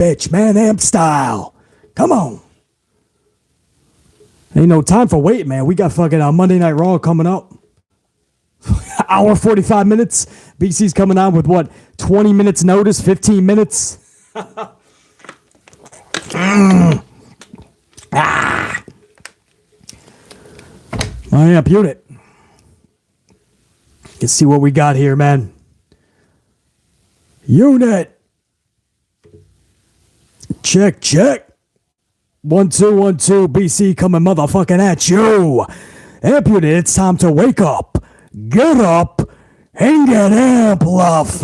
bitch, man, amp style. Come on. Ain't no time for waiting, man. We got fucking Monday Night Raw coming up. Hour 45 minutes. BC's coming on with what? 20 minutes notice, 15 minutes. My amp unit. Let's see what we got here, man. Unit. Check, check. 1 2 1 2. BC coming motherfucking at you. Amp unit, it's time to wake up. Get up and get amplified.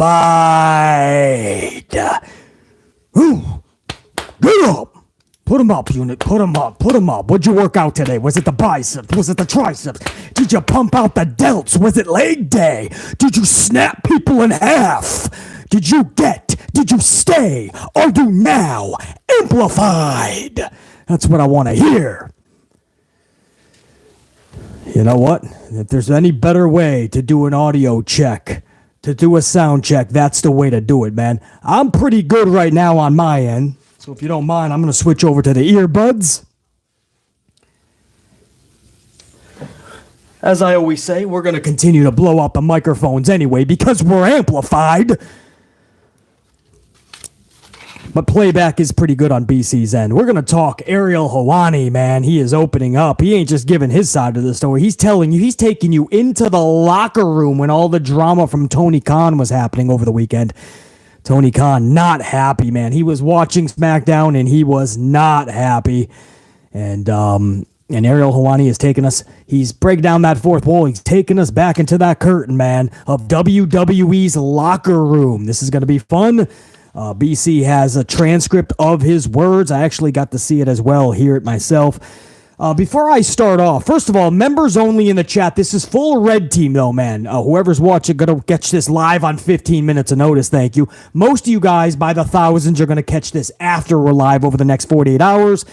Ooh. Get up. Put them up, unit. Put them up. Put them up. What'd you work out today? Was it the biceps? Was it the triceps? Did you pump out the delts? Was it leg day? Did you snap people in half? Did you stay? Are you now amplified? That's what I want to hear. You know what? If there's any better way to do an audio check, to do a sound check, that's the way to do it, man. I'm pretty good right now on my end. So if you don't mind, I'm going to switch over to the earbuds. As I always say, we're going to continue to blow out the microphones anyway because we're amplified. But playback is pretty good on BC's end. We're going to talk Ariel Helwani, man. He is opening up. He ain't just giving his side of the story. He's telling you, he's taking you into the locker room when all the drama from Tony Khan was happening over the weekend. Tony Khan, not happy, man. He was watching SmackDown and he was not happy. And Ariel Helwani has taken us, he's breaking down that fourth wall. He's taking us back into that curtain, man, of WWE's Locker Room. This is going to be fun. BC has a transcript of his words. I actually got to see it as well, hear it myself. Before I start off, first of all, members only in the chat. This is full red team, though, man. Whoever's watching, going to catch this live on 15 minutes of notice, thank you. Most of you guys, by the thousands, are going to catch this after we're live over the next 48 hours.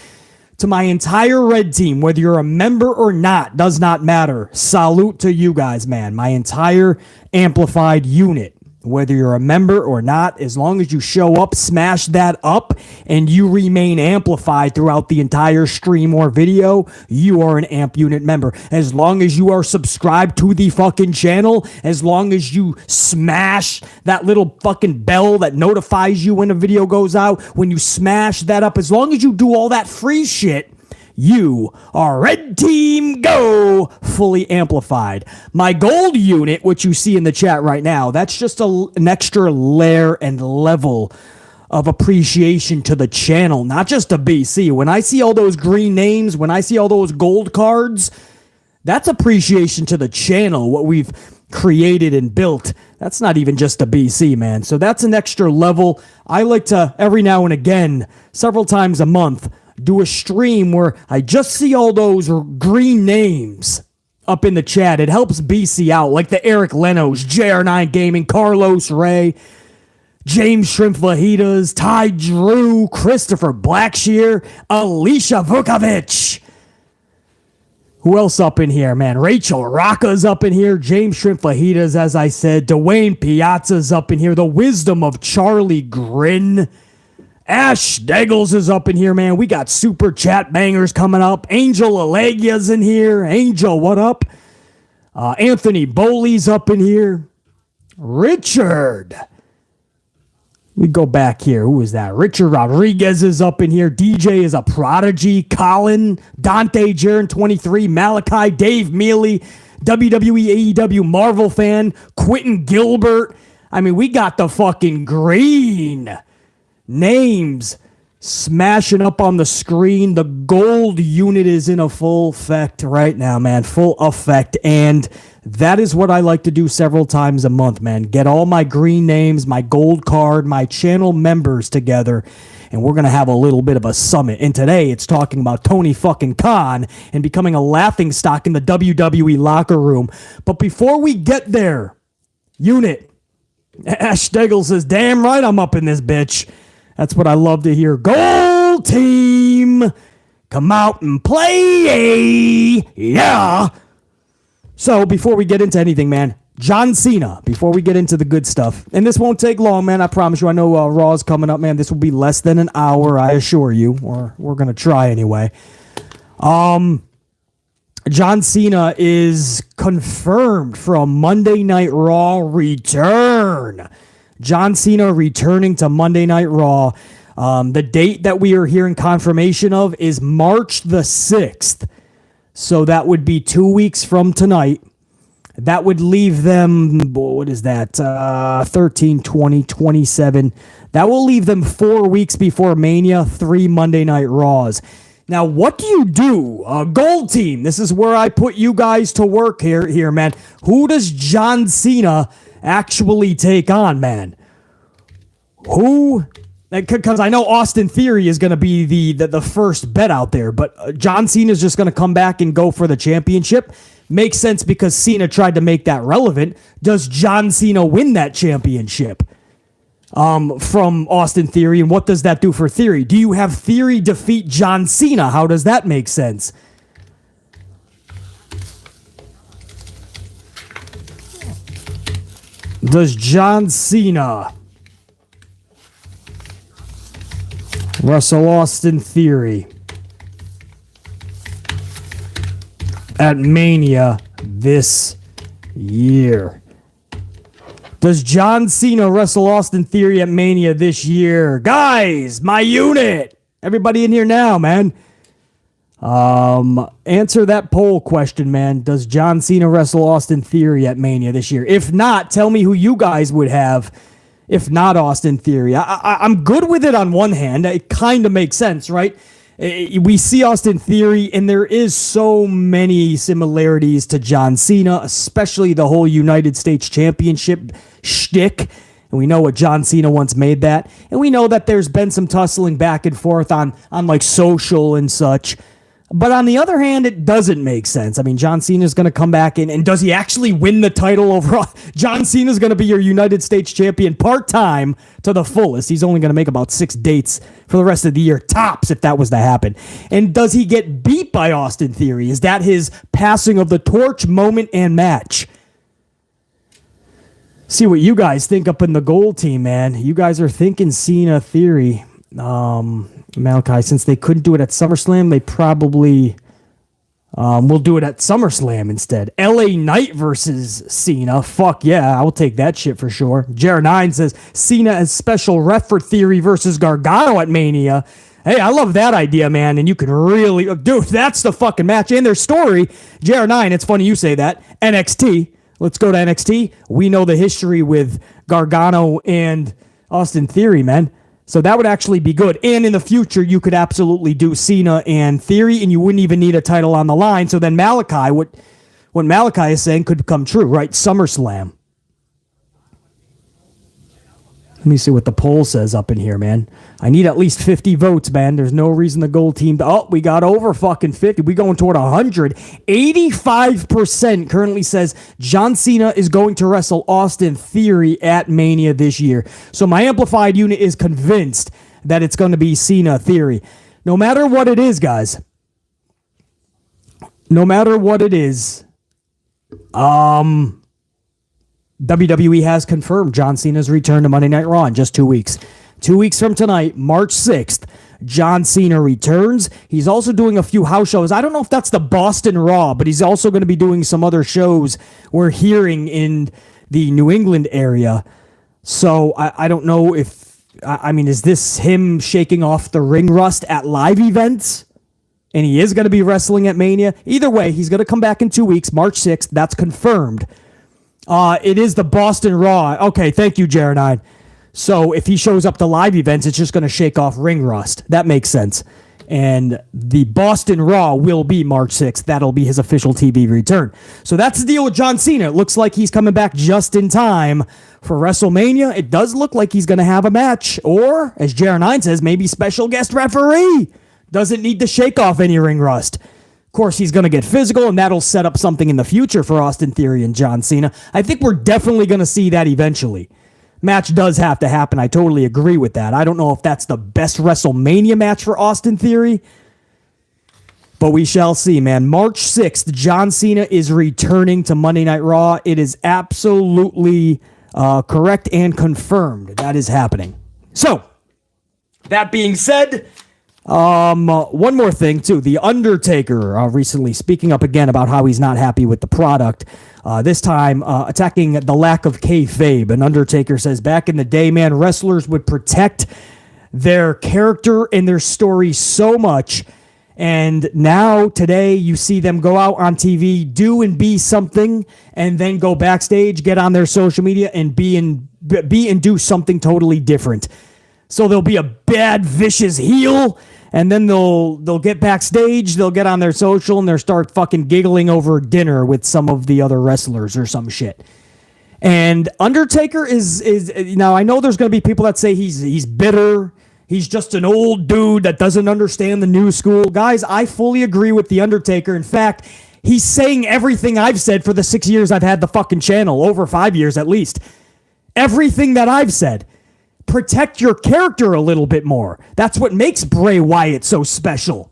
To my entire red team, whether you're a member or not, does not matter. Salute to you guys, man. My entire amplified unit. Whether you're a member or not, as long as you show up, smash that up, and you remain amplified throughout the entire stream or video, you are an amp unit member. As long as you are subscribed to the fucking channel, as long as you smash that little fucking bell that notifies you when a video goes out, when you smash that up, as long as you do all that free shit, you are Red Team Go fully amplified. My gold unit, which you see in the chat right now, that's just an extra layer and level of appreciation to the channel, not just to BC. When I see all those green names, when I see all those gold cards, that's appreciation to the channel, what we've created and built. That's not even just a BC, man. So that's an extra level. I like to, every now and again, several times a month, do a stream where I just see all those green names up in the chat. It helps BC out, like the Eric Lenos, JR9 Gaming, Carlos Ray, James Shrimp Fajitas, Ty Drew, Christopher Blackshear, Alicia Vukovic. Who else up in here, man? Rachel Rocca's up in here. James Shrimp Fajitas, as I said. Dwayne Piazza's up in here. The wisdom of Charlie Grin. Ash Deggles is up in here, man. We got super chat bangers coming up. Angel Alegia's in here. Angel, what up? Anthony Bowley's up in here. Richard. We go back here. Who is that? Richard Rodriguez is up in here. DJ is a prodigy. Colin, Dante Jaron 23, Malachi, Dave Mealy, WWE AEW Marvel fan, Quentin Gilbert. I mean, we got the fucking green names smashing up on the screen. The gold unit is in a full effect right now, man. Full effect. And that is what I like to do several times a month, man. Get all my green names, my gold card, my channel members together, and we're going to have a little bit of a summit. And today it's talking about Tony fucking Khan and becoming a laughingstock in the WWE Locker Room. But before we get there, unit, Ash Deggle says, damn right I'm up in this bitch. That's what I love to hear. Gold team, come out and play. Yeah. So before we get into anything, man, John Cena, before we get into the good stuff, and this won't take long, man, I promise you. I know Raw's coming up, man. This will be less than an hour, I assure you, or we're going to try anyway. John Cena is confirmed from Monday Night Raw return. John Cena returning to Monday Night Raw. The date that we are hearing confirmation of is March the 6th. So that would be 2 weeks from tonight. That would leave them, what is that, 13, 20, 27. That will leave them 4 weeks before Mania, 3 Monday Night Raws. Now, what do you do? Gold team, this is where I put you guys to work here, man. Who does John Cena actually take on, man? Who? Because I know Austin Theory is going to be the first bet out there, but John Cena is just going to come back and go for the championship. Makes sense because Cena tried to make that relevant. Does John Cena win that championship from Austin Theory, and what does that do for Theory? Do you have Theory defeat John Cena? How does that make sense? Does John Cena wrestle Austin Theory at Mania this year? Does John Cena wrestle Austin Theory at Mania this year? Guys, my unit. Everybody in here now, man. Answer that poll question, man. Does John Cena wrestle Austin Theory at Mania this year? If not, tell me who you guys would have if not Austin Theory. I'm good with it on one hand. It kind of makes sense, right? We see Austin Theory, and there is so many similarities to John Cena, especially the whole United States Championship shtick. And we know what John Cena once made that. And we know that there's been some tussling back and forth on like social and such. But on the other hand, it doesn't make sense. I mean, John Cena's going to come back in, and does he actually win the title overall? John Cena's going to be your United States champion part-time to the fullest. He's only going to make about 6 dates for the rest of the year, tops, if that was to happen. And does he get beat by Austin Theory? Is that his passing of the torch moment and match? See what you guys think up in the gold team, man. You guys are thinking Cena Theory. Malachi, since they couldn't do it at SummerSlam, they probably will do it at SummerSlam instead. LA Knight versus Cena. Fuck yeah, I'll take that shit for sure. Jared9 says Cena as special ref for Theory versus Gargano at Mania. Hey, I love that idea, man, and you can really... Dude, that's the fucking match. And their story, Jared9, it's funny you say that, NXT. Let's go to NXT. We know the history with Gargano and Austin Theory, man. So that would actually be good. And in the future, you could absolutely do Cena and Theory, and you wouldn't even need a title on the line. So then Malachi, what Malachi is saying could come true, right? SummerSlam. Let me see what the poll says up in here, man. I need at least 50 votes, man. There's no reason the gold team... we got over fucking 50. We going toward 100. 85% currently says John Cena is going to wrestle Austin Theory at Mania this year. So my amplified unit is convinced that it's going to be Cena Theory. No matter what it is, guys. No matter what it is. WWE has confirmed John Cena's return to Monday Night Raw in just 2 weeks. 2 weeks from tonight, March 6th, John Cena returns. He's also doing a few house shows. I don't know if that's the Boston Raw, but he's also going to be doing some other shows we're hearing in the New England area. So I don't know if... I mean, is this him shaking off the ring rust at live events? And he is going to be wrestling at Mania? Either way, he's going to come back in 2 weeks, March 6th. That's confirmed. It is the Boston Raw. Okay, thank you, Jared9. So if he shows up to live events, it's just going to shake off ring rust. That makes sense. And the Boston Raw will be March 6th. That'll be his official TV return. So that's the deal with John Cena. It looks like he's coming back just in time for WrestleMania. It does look like he's going to have a match. Or, as Jared9 says, maybe special guest referee. Doesn't need to shake off any ring rust. Of course, he's going to get physical, and that'll set up something in the future for Austin Theory and John Cena. I think we're definitely going to see that eventually. Match does have to happen. I totally agree with that. I don't know if that's the best WrestleMania match for Austin Theory, But we shall see, man. March 6th, John Cena is returning to Monday Night Raw. It is absolutely correct and confirmed that is happening. So, that being said, one more thing, too. The Undertaker recently speaking up again about how he's not happy with the product. This time, attacking the lack of kayfabe. And Undertaker says, back in the day, man, wrestlers would protect their character and their story so much. And now, today, you see them go out on TV, do and be something, and then go backstage, get on their social media, and be and do something totally different. So there'll be a bad, vicious heel, and then they'll get backstage, they'll get on their social, and they'll start fucking giggling over dinner with some of the other wrestlers or some shit. And Undertaker is now, I know there's going to be people that say he's bitter. He's just an old dude that doesn't understand the new school. Guys, I fully agree with The Undertaker. In fact, he's saying everything I've said for the 6 years I've had the fucking channel, over 5 years at least. Everything that I've said. Protect your character a little bit more. That's what makes Bray Wyatt so special.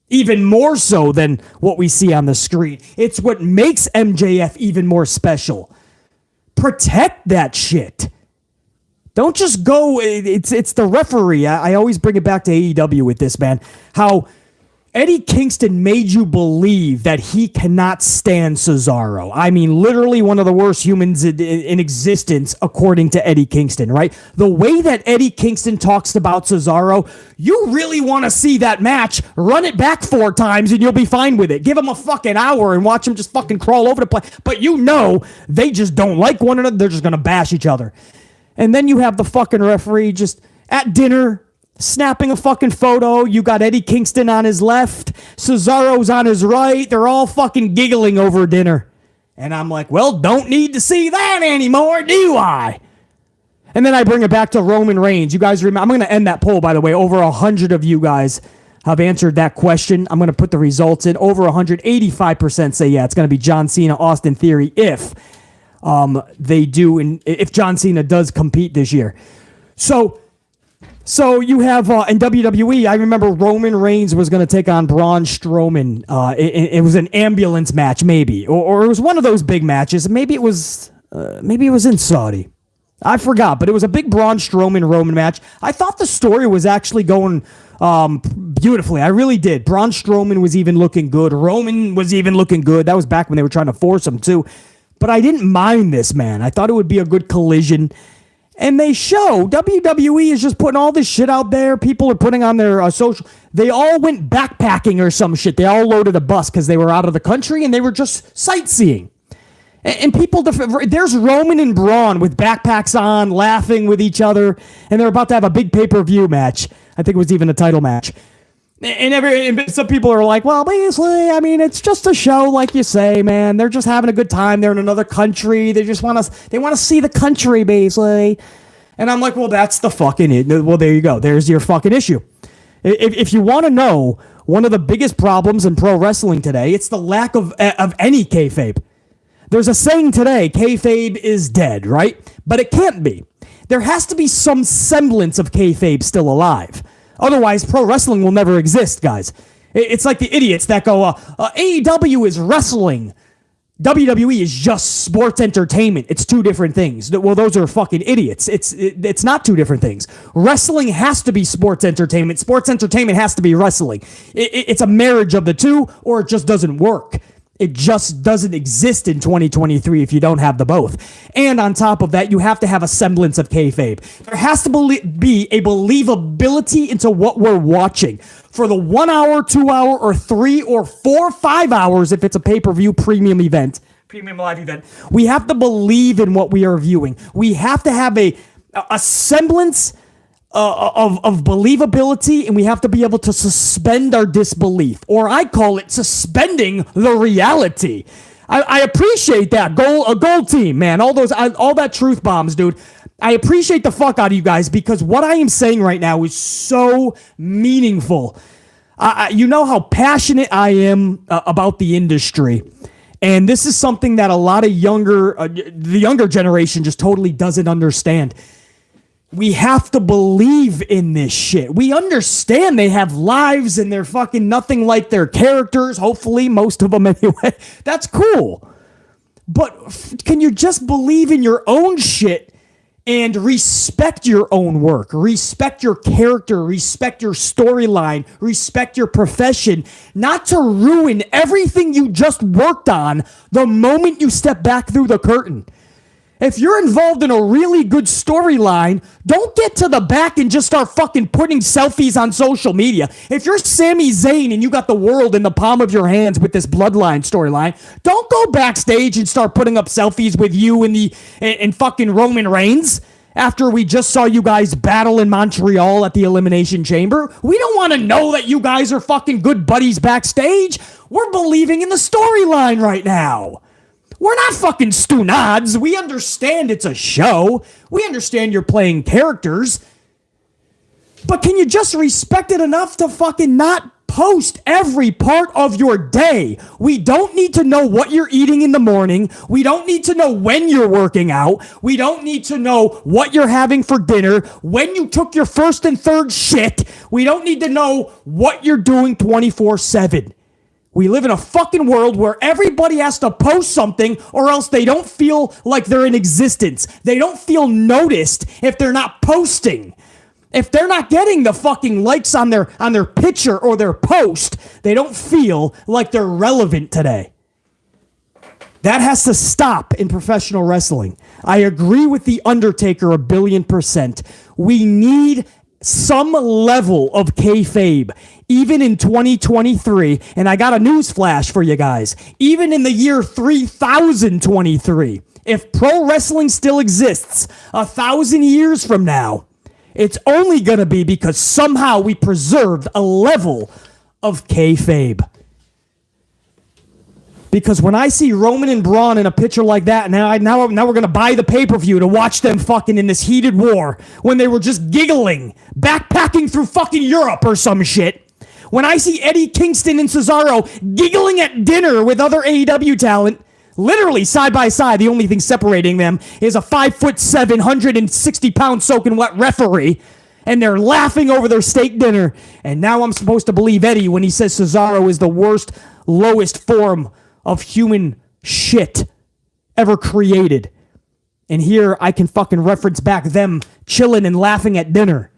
Even more so than what we see on the screen. It's what makes MJF even more special. Protect that shit. Don't just go, it's the referee. I always bring it back to AEW with this, man. How Eddie Kingston made you believe that he cannot stand Cesaro. I mean, literally one of the worst humans in existence, according to Eddie Kingston, right? The way that Eddie Kingston talks about Cesaro, you really want to see that match, run it back 4 times and you'll be fine with it. Give him a fucking hour and watch him just fucking crawl over the place. But you know, they just don't like one another. They're just going to bash each other. And then you have the fucking referee just at dinner, snapping a fucking photo. You got Eddie Kingston on his left. Cesaro's on his right. They're all fucking giggling over dinner. And I'm like, well, don't need to see that anymore, do I? And then I bring it back to Roman Reigns. You guys remember, I'm going to end that poll, by the way. Over 100 of you guys have answered that question. I'm going to put the results in. Over 185% say, yeah, it's going to be John Cena, Austin Theory, if they do, and if John Cena does compete this year. So you have in WWE, I remember Roman Reigns was going to take on Braun Strowman. It was an ambulance match, maybe, or it was one of those big matches. Maybe it was in Saudi. I forgot, but it was a big Braun Strowman Roman match. I thought the story was actually going beautifully. I really did. Braun Strowman was even looking good. Roman was even looking good. That was back when they were trying to force him too. But I didn't mind this, man. I thought it would be a good collision. And they show WWE is just putting all this shit out there. People are putting on their social. They all went backpacking or some shit. They all loaded a bus because they were out of the country and they were just sightseeing. And people, there's Roman and Braun with backpacks on, laughing with each other. And they're about to have a big pay-per-view match. I think it was even a title match. And some people are like, well, basically, I mean, it's just a show, like you say, man. They're just having a good time. They're in another country. They just want to see the country, basically. And I'm like, well, that's the fucking it. Well, there you go. There's your fucking issue. If you want to know one of the biggest problems in pro wrestling today, it's the lack of any kayfabe. There's a saying today, kayfabe is dead, right? But it can't be. There has to be some semblance of kayfabe still alive. Otherwise, pro wrestling will never exist, guys. It's like the idiots that go, AEW is wrestling. WWE is just sports entertainment. It's 2 different things. Well, those are fucking idiots. It's not 2 different things. Wrestling has to be sports entertainment. Sports entertainment has to be wrestling. It's a marriage of the 2, or it just doesn't work. It just doesn't exist in 2023 if you don't have the both. And on top of that, you have to have a semblance of kayfabe. There has to be a believability into what we're watching. For the 1 hour, 2 hour, or 3 or 4, 5 hours, if it's a pay-per-view premium live event, we have to believe in what we are viewing. We have to have a semblance of believability, and we have to be able to suspend our disbelief, or I call it suspending the reality. I appreciate that gold team, man. All that truth bombs, dude. I appreciate the fuck out of you guys, because what I am saying right now is so meaningful. You know how passionate I am about the industry. And this is something that a lot of the younger generation just totally doesn't understand. We have to believe in this shit. We understand they have lives and they're fucking nothing like their characters. Hopefully, most of them anyway. That's cool. But can you just believe in your own shit and respect your own work? Respect your character. Respect your storyline. Respect your profession. Not to ruin everything you just worked on the moment you step back through the curtain. If you're involved in a really good storyline, don't get to the back and just start fucking putting selfies on social media. If you're Sami Zayn and you got the world in the palm of your hands with this bloodline storyline, don't go backstage and start putting up selfies with you and fucking Roman Reigns after we just saw you guys battle in Montreal at the Elimination Chamber. We don't want to know that you guys are fucking good buddies backstage. We're believing in the storyline right now. We're not fucking Stunads. We understand it's a show. We understand you're playing characters. But can you just respect it enough to fucking not post every part of your day? We don't need to know what you're eating in the morning. We don't need to know when you're working out. We don't need to know what you're having for dinner, when you took your first and third shit. We don't need to know what you're doing 24/7. We live in a fucking world where everybody has to post something or else they don't feel like they're in existence. They don't feel noticed if they're not posting. If they're not getting the fucking likes on their picture or their post, they don't feel like they're relevant today. That has to stop in professional wrestling. I agree with The Undertaker 1,000,000,000%. We need some level of kayfabe, even in 2023. And I got a news flash for you guys. Even in the year 3023, if pro wrestling still exists 1,000 years from now, it's only going to be because somehow we preserved a level of kayfabe. Because when I see Roman and Braun in a picture like that, now we're going to buy the pay-per-view to watch them fucking in this heated war when they were just giggling, backpacking through fucking Europe or some shit. When I see Eddie Kingston and Cesaro giggling at dinner with other AEW talent, literally side by side, the only thing separating them is a 5'7", 160-pound soaking wet referee, and they're laughing over their steak dinner. And now I'm supposed to believe Eddie when he says Cesaro is the worst, lowest form of human shit ever created. And here I can fucking reference back them chilling and laughing at dinner.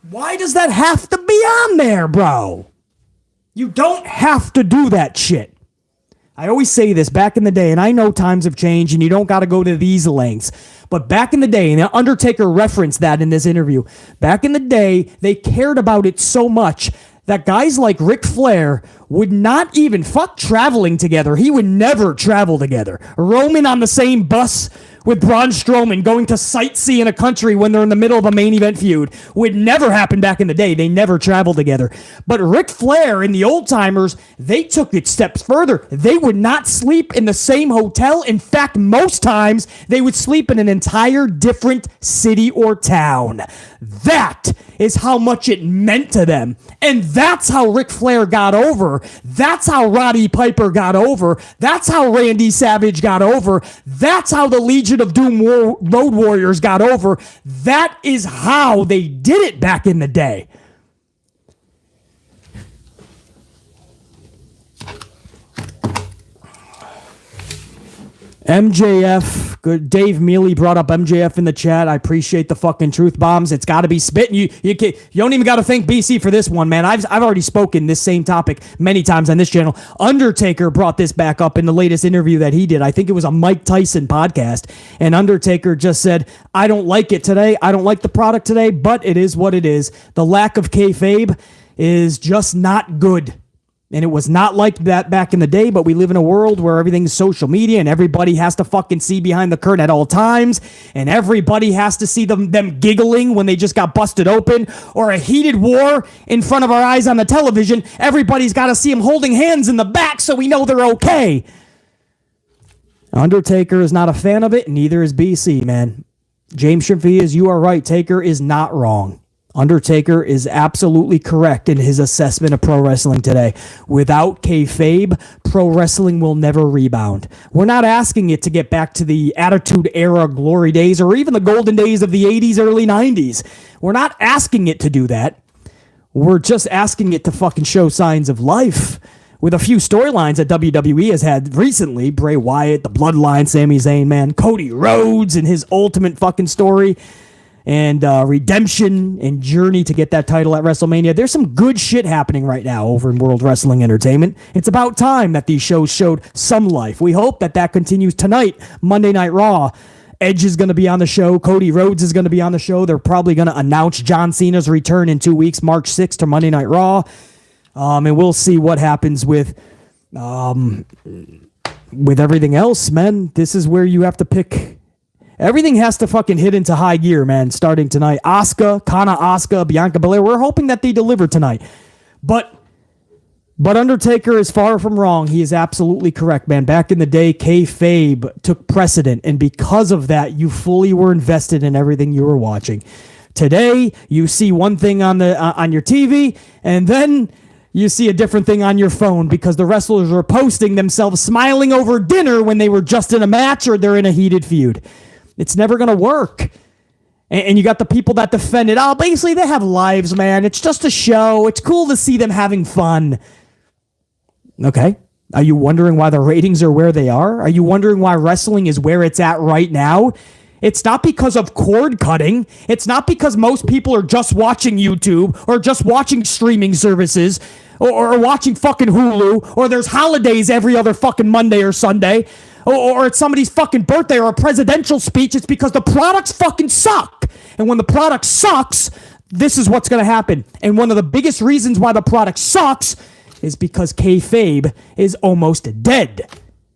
Why does that have to be on there, bro? You don't have to do that shit. I always say this back in the day, and I know times have changed and you don't got to go to these lengths, but back in the day, and Undertaker referenced that in this interview, back in the day, they cared about it so much that guys like Ric Flair would not even fuck traveling together. He would never travel together. Roman on the same bus with Braun Strowman going to sightsee in a country when they're in the middle of a main event feud would never happen back in the day. They never traveled together. But Ric Flair and the old timers, they took it steps further. They would not sleep in the same hotel. In fact, most times they would sleep in an entire different city or town. That is how much it meant to them. And that's how Ric Flair got over. That's how Roddy Piper got over. That's how Randy Savage got over. That's how the Legion of Doom Road Warriors got over. That is how they did it back in the day. MJF, good. Dave Mealy brought up MJF in the chat. I appreciate the fucking truth bombs. It's got to be spitting. You don't even got to thank BC for this one, man. I've already spoken this same topic many times on this channel. Undertaker brought this back up in the latest interview that he did. I think it was a Mike Tyson podcast, and Undertaker just said, "I don't like it today. I don't like the product today, but it is what it is. The lack of kayfabe is just not good." And it was not like that back in the day, but we live in a world where everything's social media and everybody has to fucking see behind the curtain at all times. And everybody has to see them giggling when they just got busted open or a heated war in front of our eyes on the television. Everybody's got to see them holding hands in the back so we know they're okay. Undertaker is not a fan of it, and neither is BC, man. James Shimfias, you are right. Taker is not wrong. Undertaker is absolutely correct in his assessment of pro wrestling today. Without kayfabe, pro wrestling will never rebound. We're not asking it to get back to the Attitude Era glory days or even the golden days of the 80s, early 90s. We're not asking it to do that. We're just asking it to fucking show signs of life. With a few storylines that WWE has had recently, Bray Wyatt, the Bloodline, Sami Zayn, man, Cody Rhodes and his ultimate fucking story, and redemption and journey to get that title at WrestleMania. There's some good shit happening right now over in World Wrestling Entertainment. It's about time that these shows showed some life. We hope that that continues tonight, Monday Night Raw. Edge is going to be on the show. Cody Rhodes is going to be on the show. They're probably going to announce John Cena's return in 2 weeks, March 6th to Monday Night Raw. And we'll see what happens with everything else, man. This is where you have to pick. Everything has to fucking hit into high gear, man, starting tonight. Asuka, Bianca Belair, we're hoping that they deliver tonight. But Undertaker is far from wrong. He is absolutely correct, man. Back in the day, kayfabe took precedent, and because of that, you fully were invested in everything you were watching. Today, you see one thing on your TV, and then you see a different thing on your phone because the wrestlers are posting themselves smiling over dinner when they were just in a match or they're in a heated feud. It's never going to work. And you got the people that defend it. Oh, basically, they have lives, man. It's just a show. It's cool to see them having fun. Okay. Are you wondering why the ratings are where they are? Are you wondering why wrestling is where it's at right now? It's not because of cord cutting. It's not because most people are just watching YouTube or just watching streaming services or watching fucking Hulu or there's holidays every other fucking Monday or Sunday. Or it's somebody's fucking birthday or a presidential speech. It's because the products fucking suck. And when the product sucks, this is what's going to happen. And one of the biggest reasons why the product sucks is because kayfabe is almost dead.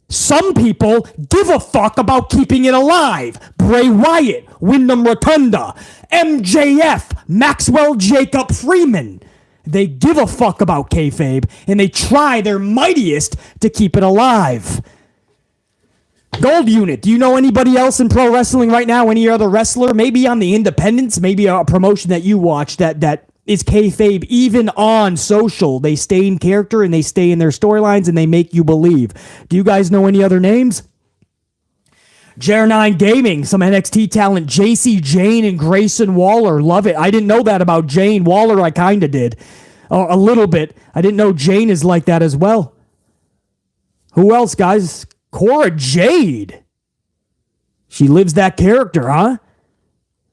Some people give a fuck about keeping it alive. Bray Wyatt, Wyndham Rotunda, MJF, Maxwell Jacob Freeman. They give a fuck about kayfabe, and they try their mightiest to keep it alive. Gold Unit, do you know anybody else in pro wrestling right now? Any other wrestler? Maybe on the independents, maybe a promotion that you watch that is kayfabe even on social. They stay in character and they stay in their storylines and they make you believe. Do you guys know any other names? JR9 Gaming, some NXT talent, JC Jane and Grayson Waller. Love it. I didn't know that about Jane. Waller, I kind of did. A little bit. I didn't know Jane is like that as well. Who else, guys? Cora Jade. She lives that character, huh?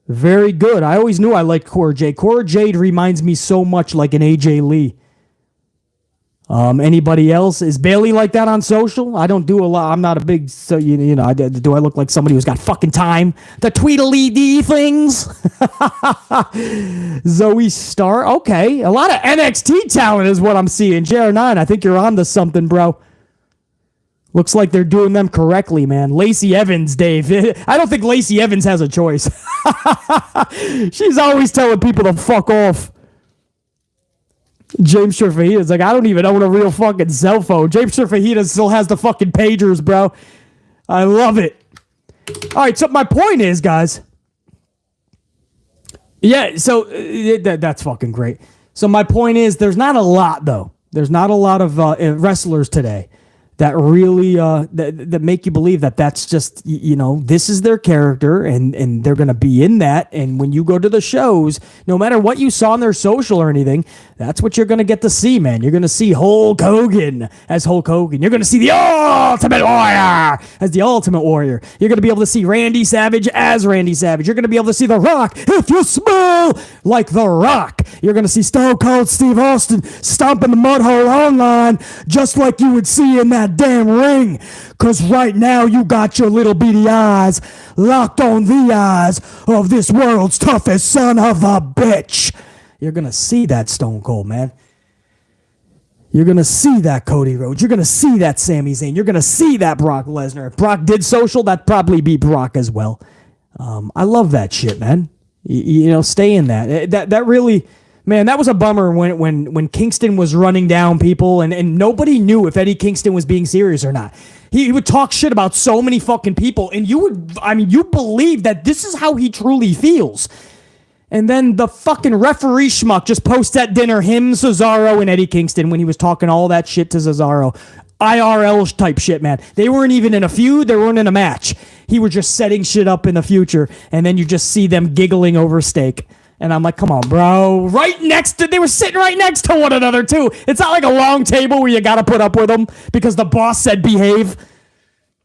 Very good. I always knew I liked Cora Jade. Cora Jade reminds me so much like an AJ Lee. Anybody else? Is Bailey like that on social? I don't do a lot. I'm not a big, so you know, do I look like somebody who's got fucking time to tweedledee things? Zoe Starr. Okay. A lot of NXT talent is what I'm seeing. JR9, I think you're on to something, bro. Looks like they're doing them correctly, man. Lacey Evans, Dave. I don't think Lacey Evans has a choice. She's always telling people to fuck off. James Shafahita's like, I don't even own a real fucking cell phone. James Shafahita still has the fucking pagers, bro. I love it. All right, so my point is, guys. Yeah, so that's fucking great. So my point is, there's not a lot, though. There's not a lot of wrestlers today that really that make you believe that that's just, you know, this is their character and they're going to be in that. And when you go to the shows, no matter what you saw on their social or anything, that's what you're going to get to see, man. You're going to see Hulk Hogan as Hulk Hogan. You're going to see the Ultimate Warrior as the Ultimate Warrior. You're going to be able to see Randy Savage as Randy Savage. You're going to be able to see The Rock if you smell like The Rock. You're going to see Stone Cold Steve Austin stomping the mud hole online just like you would see in that damn ring. Because right now you got your little beady eyes locked on the eyes of this world's toughest son of a bitch. You're going to see that Stone Cold, man. You're going to see that Cody Rhodes. You're going to see that Sami Zayn. You're going to see that Brock Lesnar. If Brock did social, that'd probably be Brock as well. I love that shit, man. You know, stay in that. That really... Man, that was a bummer when Kingston was running down people and nobody knew if Eddie Kingston was being serious or not. He would talk shit about so many fucking people and you believe that this is how he truly feels. And then the fucking referee schmuck just posts at dinner him, Cesaro, and Eddie Kingston when he was talking all that shit to Cesaro. IRL type shit, man. They weren't even in a feud. They weren't in a match. He was just setting shit up in the future. And then you just see them giggling over steak. And I'm like, come on, bro. They were sitting right next to one another, too. It's not like a long table where you got to put up with them because the boss said behave.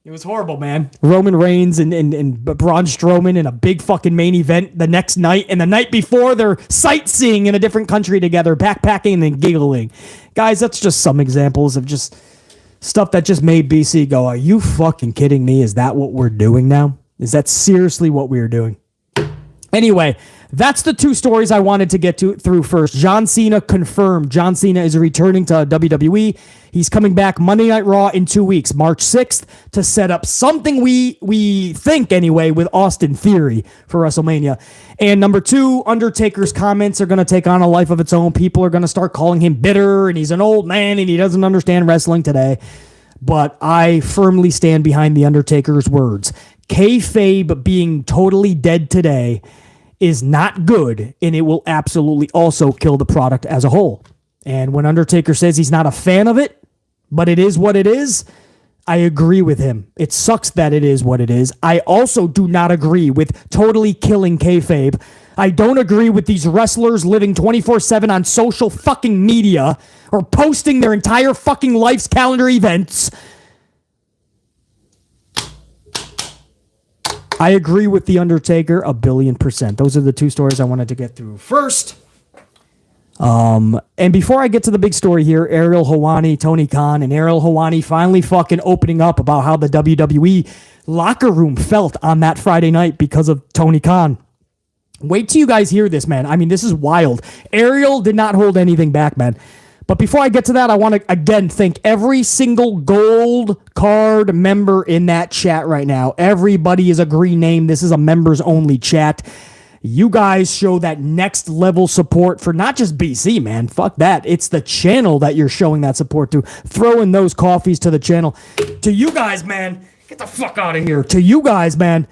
It was horrible, man. Roman Reigns and Braun Strowman in a big fucking main event the next night. And the night before, they're sightseeing in a different country together, backpacking and giggling. Guys, that's just some examples of just stuff that just made BC go, are you fucking kidding me? Is that what we're doing now? Is that seriously what we're doing? Anyway, that's the two stories I wanted to get through first. John Cena confirmed. John Cena is returning to WWE. He's coming back Monday Night Raw in 2 weeks, March 6th, to set up something we think anyway with Austin Theory for WrestleMania. And number two, Undertaker's comments are going to take on a life of its own. People are going to start calling him bitter, and he's an old man, and he doesn't understand wrestling today. But I firmly stand behind the Undertaker's words. Kayfabe being totally dead today is not good, and it will absolutely also kill the product as a whole. And when Undertaker says he's not a fan of it, but it is what it is, I agree with him. It sucks that it is what it is. I also do not agree with totally killing kayfabe. I don't agree with these wrestlers living 24/7 on social fucking media or posting their entire fucking life's calendar events. I agree with The Undertaker 1,000,000,000%. Those are the two stories I wanted to get through first. And before I get to the big story here, Ariel Helwani, Tony Khan, and Ariel Helwani finally fucking opening up about how the WWE Locker Room felt on that Friday night because of Tony Khan. Wait till you guys hear this, man. I mean, this is wild. Ariel did not hold anything back, man. But before I get to that, I want to, again, thank every single gold card member in that chat right now. Everybody is a green name. This is a members-only chat. You guys show that next level support for not just BC, man. Fuck that. It's the channel that you're showing that support to. Throw in those coffees to the channel. To you guys, man, get the fuck out of here. To you guys, man,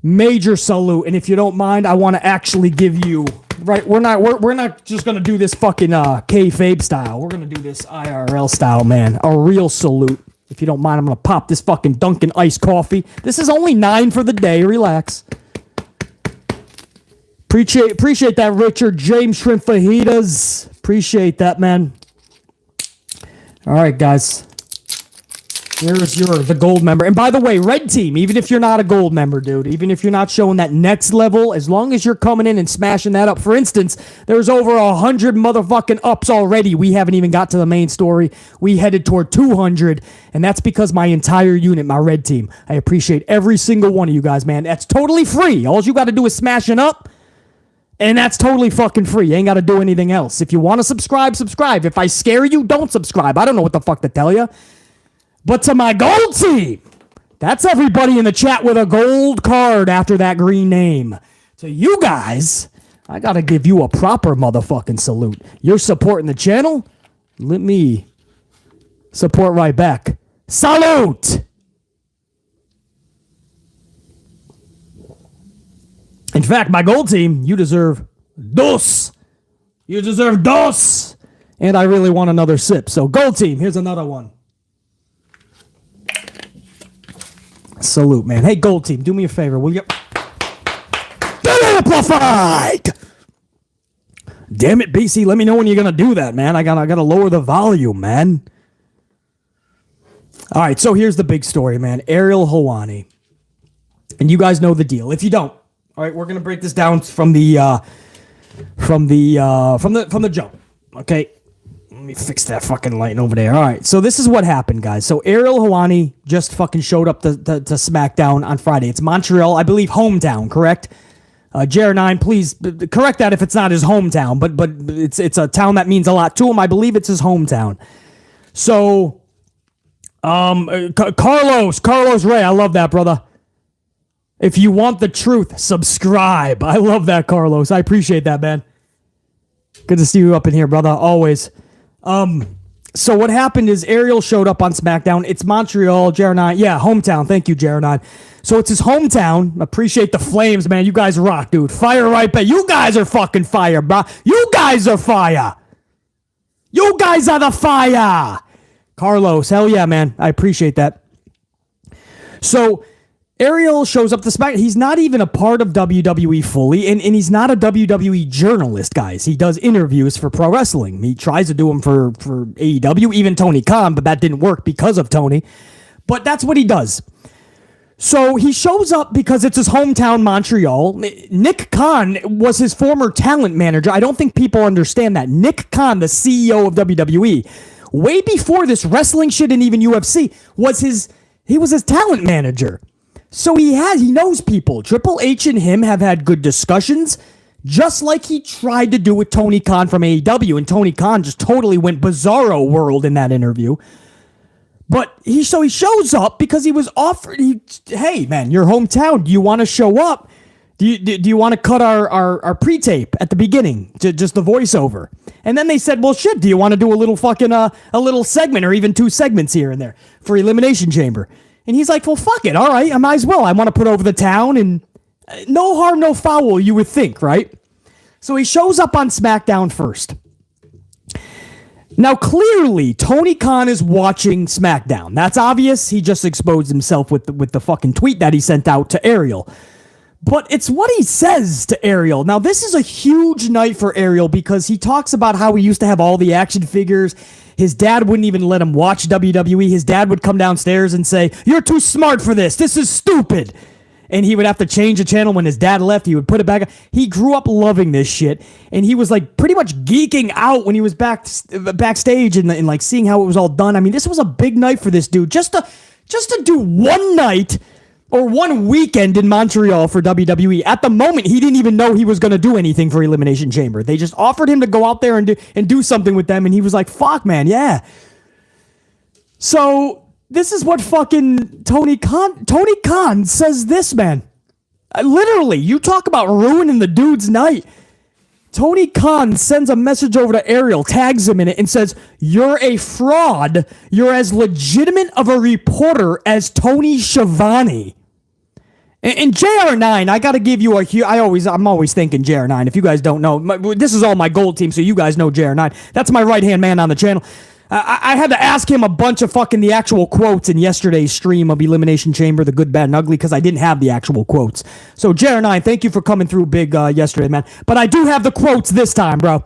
major salute. And if you don't mind, I want to actually give you... Right, we're not just gonna do this fucking kayfabe style. We're gonna do this IRL style, man. A real salute. If you don't mind, I'm gonna pop this fucking Dunkin' iced coffee. This is only 9 for the day. Relax. Appreciate that, Richard James Shrimp Fajitas. Appreciate that, man. All right, guys. Here's the gold member. And by the way, red team, even if you're not a gold member, dude, even if you're not showing that next level, as long as you're coming in and smashing that up. For instance, there's over 100 motherfucking ups already. We haven't even got to the main story. We headed toward 200, and that's because my entire unit, my red team. I appreciate every single one of you guys, man. That's totally free. All you got to do is smash it up, and that's totally fucking free. You ain't got to do anything else. If you want to subscribe, subscribe. If I scare you, don't subscribe. I don't know what the fuck to tell you. But to my gold team, that's everybody in the chat with a gold card after that green name. To you guys, I got to give you a proper motherfucking salute. You're supporting the channel. Let me support right back. Salute! In fact, my gold team, you deserve dos. You deserve dos. And I really want another sip. So gold team, here's another one. Salute, man. Hey, gold team, do me a favor, will you? Get amplified! Damn it, BC, let me know when you're gonna do that, man. I gotta lower the volume, man. All right, so here's the big story, man. Ariel Helwani, and you guys know the deal. If you don't, all right, we're gonna break this down from the jump. Okay. Let me fix that fucking light over there. All right, so this is what happened, guys. So Ariel Helwani just fucking showed up to SmackDown on Friday. It's Montreal, I believe, hometown, correct? JR9, please correct that if it's not his hometown, but it's a town that means a lot to him. I believe it's his hometown. So, Carlos Ray, I love that, brother. If you want the truth, subscribe. I love that, Carlos. I appreciate that, man. Good to see you up in here, brother. Always. So what happened is Ariel showed up on SmackDown. It's Montreal, JR9. Yeah, hometown. Thank you, JR9. So it's his hometown. Appreciate the flames, man. You guys rock, dude. Fire right back. You guys are fucking fire, bro. You guys are fire. You guys are the fire. Carlos, hell yeah, man. I appreciate that. So Ariel shows up to SmackDown. He's not even a part of WWE fully, and he's not a WWE journalist, guys. He does interviews for pro wrestling. He tries to do them for AEW, even Tony Khan, but that didn't work because of Tony. But that's what he does. So he shows up because it's his hometown, Montreal. Nick Khan was his former talent manager. I don't think people understand that. Nick Khan, the CEO of WWE, way before this wrestling shit and even UFC, was his talent manager. So he knows people. Triple H and him have had good discussions, just like he tried to do with Tony Khan from AEW, and Tony Khan just totally went bizarro world in that interview. But he shows up because he was offered, hey man, your hometown, do you want to show up? Do you want to cut our pre-tape at the beginning, just the voiceover? And then they said, well shit, do you want to do a little fucking, a little segment or even 2 segments here and there for Elimination Chamber? And he's like, well, fuck it. All right, I might as well. I want to put over the town, and no harm, no foul, you would think, right? So he shows up on SmackDown first. Now, clearly, Tony Khan is watching SmackDown. That's obvious. He just exposed himself with the fucking tweet that he sent out to Ariel. But it's what he says to Ariel. Now, this is a huge night for Ariel because he talks about how he used to have all the action figures. His dad wouldn't even let him watch WWE. His dad would come downstairs and say, you're too smart for this. This is stupid. And he would have to change the channel when his dad left. He would put it back. He grew up loving this shit. And he was like pretty much geeking out when he was backstage and like seeing how it was all done. I mean, this was a big night for this dude. Just to do one night or one weekend in Montreal for WWE. At the moment, he didn't even know he was going to do anything for Elimination Chamber. They just offered him to go out there and do something with them, and he was like, fuck, man, yeah. So this is what fucking Tony Khan says this, man. Literally, you talk about ruining the dude's night. Tony Khan sends a message over to Ariel, tags him in it, and says, you're a fraud. You're as legitimate of a reporter as Tony Schiavone. And JR9, I got to give you I'm always thinking JR9. If you guys don't know, this is all my gold team, so you guys know JR9. That's my right-hand man on the channel. I had to ask him a bunch of fucking the actual quotes in yesterday's stream of Elimination Chamber, the good, bad, and ugly, because I didn't have the actual quotes. So, JR9, thank you for coming through big yesterday, man. But I do have the quotes this time, bro.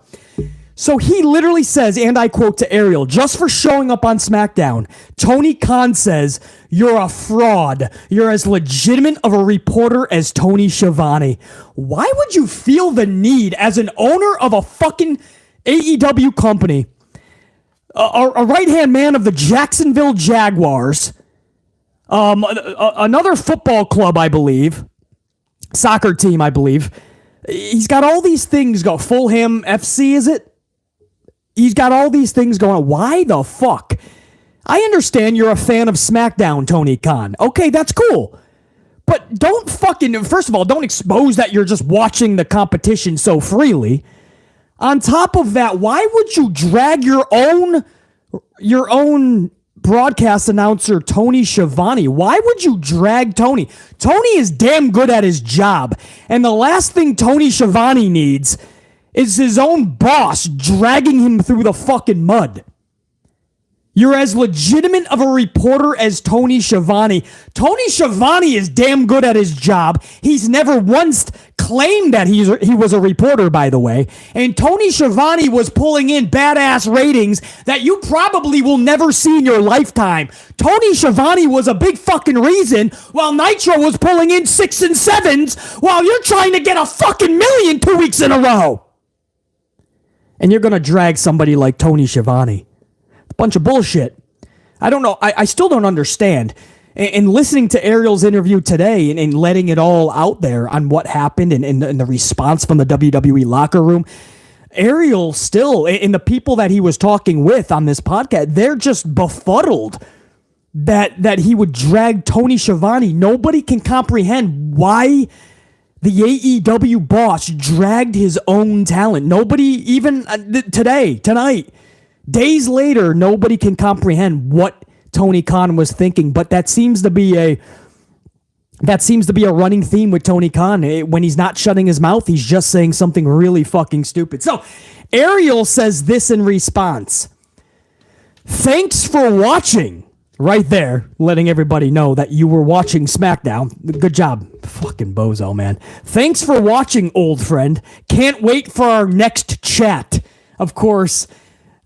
So he literally says, and I quote to Ariel, just for showing up on SmackDown, Tony Khan says, you're a fraud. You're as legitimate of a reporter as Tony Schiavone. Why would you feel the need as an owner of a fucking AEW company, a right-hand man of the Jacksonville Jaguars, another football club, I believe, soccer team, I believe. He's got all these things go. Fulham FC, is it? He's got all these things going on. Why the fuck? I understand you're a fan of SmackDown, Tony Khan. Okay, that's cool. But don't fucking, first of all, don't expose that you're just watching the competition so freely. On top of that, why would you drag your own broadcast announcer, Tony Schiavone? Why would you drag Tony? Tony is damn good at his job. And the last thing Tony Schiavone needs is his own boss dragging him through the fucking mud. You're as legitimate of a reporter as Tony Schiavone. Tony Schiavone is damn good at his job. He's never once claimed that he was a reporter, by the way. And Tony Schiavone was pulling in badass ratings that you probably will never see in your lifetime. Tony Schiavone was a big fucking reason while Nitro was pulling in 6 and 7s while you're trying to get a fucking million 2 weeks in a row. And you're going to drag somebody like Tony Schiavone. Bunch of bullshit. I don't know. I still don't understand. And listening to Ariel's interview today and letting it all out there on what happened and the response from the WWE Locker Room, Ariel still, and the people that he was talking with on this podcast, they're just befuddled that he would drag Tony Schiavone. Nobody can comprehend why the AEW boss dragged his own talent. Nobody, even tonight, Days later, nobody can comprehend what Tony Khan was thinking, but that seems to be a running theme with Tony Khan. When he's not shutting his mouth, he's just saying something really fucking stupid. So Ariel says this in response. Thanks for watching. Right there, letting everybody know that you were watching SmackDown. Good job. Fucking bozo, man. Thanks for watching, old friend. Can't wait for our next chat. Of course,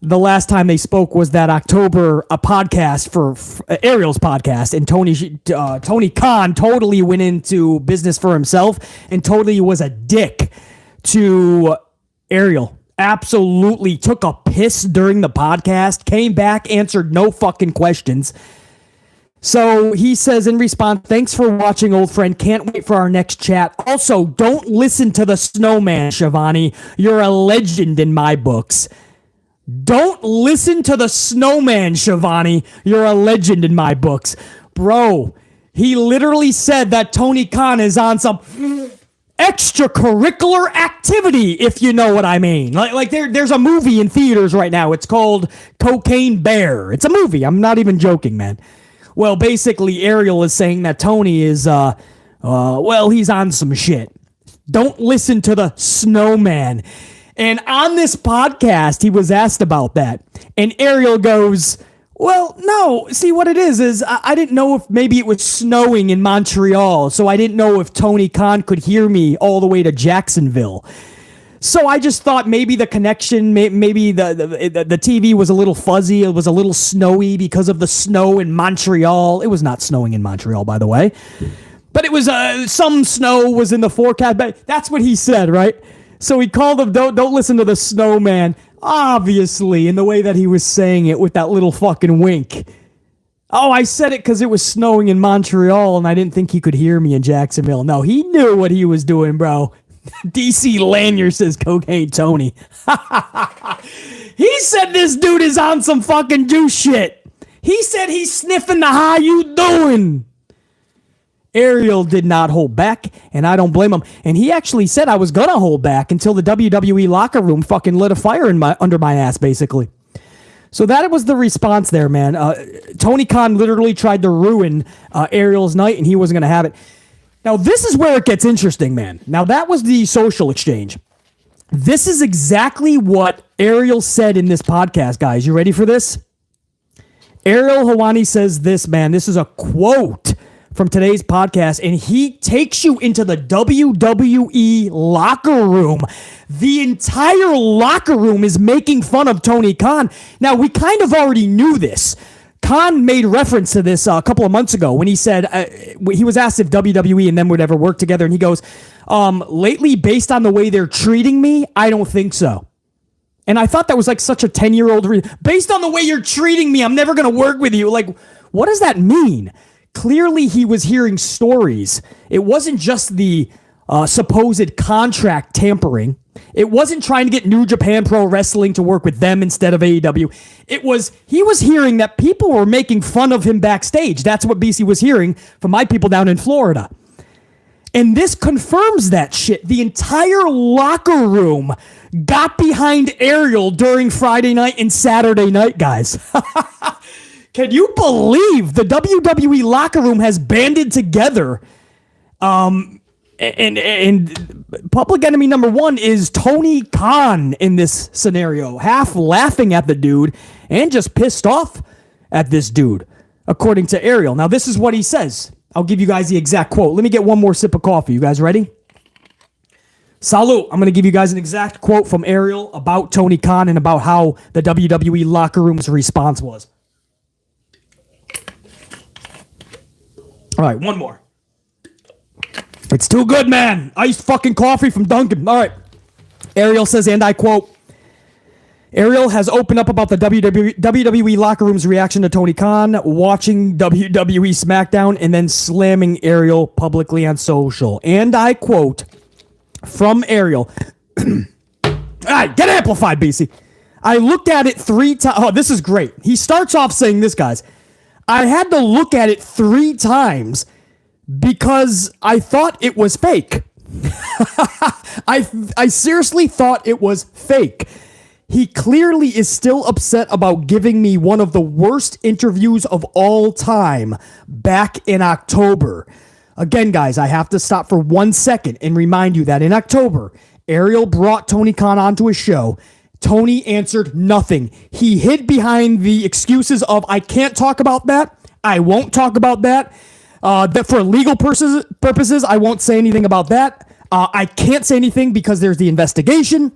the last time they spoke was that October podcast for Ariel's podcast, and Tony Khan totally went into business for himself and totally was a dick to Ariel. Absolutely took a piss during the podcast, came back, answered no fucking questions. So he says in response, thanks for watching, old friend. Can't wait for our next chat. Also, don't listen to the snowman, Shivani. You're a legend in my books. Don't listen to the snowman, Shivani. You're a legend in my books. Bro, he literally said that Tony Khan is on some extracurricular activity, if you know what I mean. Like there's a movie in theaters right now. It's called Cocaine Bear. It's a movie. I'm not even joking, man. Well, basically, Ariel is saying that Tony is, he's on some shit. Don't listen to the snowman. And on this podcast, he was asked about that. And Ariel goes, well, no. See, what it is I didn't know if maybe it was snowing in Montreal, so I didn't know if Tony Khan could hear me all the way to Jacksonville. So I just thought maybe the connection, maybe the TV was a little fuzzy. It was a little snowy because of the snow in Montreal. It was not snowing in Montreal, by the way. But it was some snow was in the forecast. But that's what he said, right? So he called him, don't listen to the snowman. Obviously, in the way that he was saying it with that little fucking wink. Oh, I said it because it was snowing in Montreal and I didn't think he could hear me in Jacksonville. No, he knew what he was doing, bro. DC Lanyard says Cocaine Tony. He said this dude is on some fucking juice shit. He said he's sniffing the how you doing. Ariel did not hold back, and I don't blame him. And he actually said I was going to hold back until the WWE Locker Room fucking lit a fire under my ass, basically. So that was the response there, man. Tony Khan literally tried to ruin Ariel's night, and he wasn't going to have it. Now, this is where it gets interesting, man. Now, that was the social exchange. This is exactly what Ariel said in this podcast, guys. You ready for this? Ariel Helwani says this, man. This is a quote from today's podcast, and he takes you into the WWE Locker Room. The entire locker room is making fun of Tony Khan. Now, we kind of already knew this. Khan made reference to this a couple of months ago when he said, he was asked if WWE and them would ever work together, and he goes, lately, based on the way they're treating me, I don't think so. And I thought that was like such a 10-year-old based on the way you're treating me, I'm never going to work with you. Like, what does that mean? Clearly, he was hearing stories. It wasn't just the supposed contract tampering. It wasn't trying to get New Japan Pro Wrestling to work with them instead of AEW. He was hearing that people were making fun of him backstage. That's what BC was hearing from my people down in Florida. And this confirms that shit. The entire locker room got behind Ariel during Friday night and Saturday night, guys. Can you believe the WWE Locker Room has banded together? And public enemy number one is Tony Khan in this scenario, half laughing at the dude and just pissed off at this dude, according to Ariel. Now, this is what he says. I'll give you guys the exact quote. Let me get one more sip of coffee. You guys ready? Salute. I'm going to give you guys an exact quote from Ariel about Tony Khan and about how the WWE Locker Room's response was. All right, one more. It's too good, man. Iced fucking coffee from Dunkin'. All right. Ariel says, and I quote, Ariel has opened up about the WWE Locker Room's reaction to Tony Khan watching WWE Smackdown and then slamming Ariel publicly on social. And I quote from Ariel. All right, get amplified, BC. I looked at it 3 times. Oh, this is great. He starts off saying this, guys. I had to look at it 3 times because I thought it was fake. I seriously thought it was fake. He clearly is still upset about giving me one of the worst interviews of all time back in October. Again, guys, I have to stop for 1 second and remind you that in October, Ariel brought Tony Khan onto his show. Tony answered nothing. He hid behind the excuses of, I can't talk about that. I won't talk about that. That for legal purposes, I won't say anything about that. I can't say anything because there's the investigation.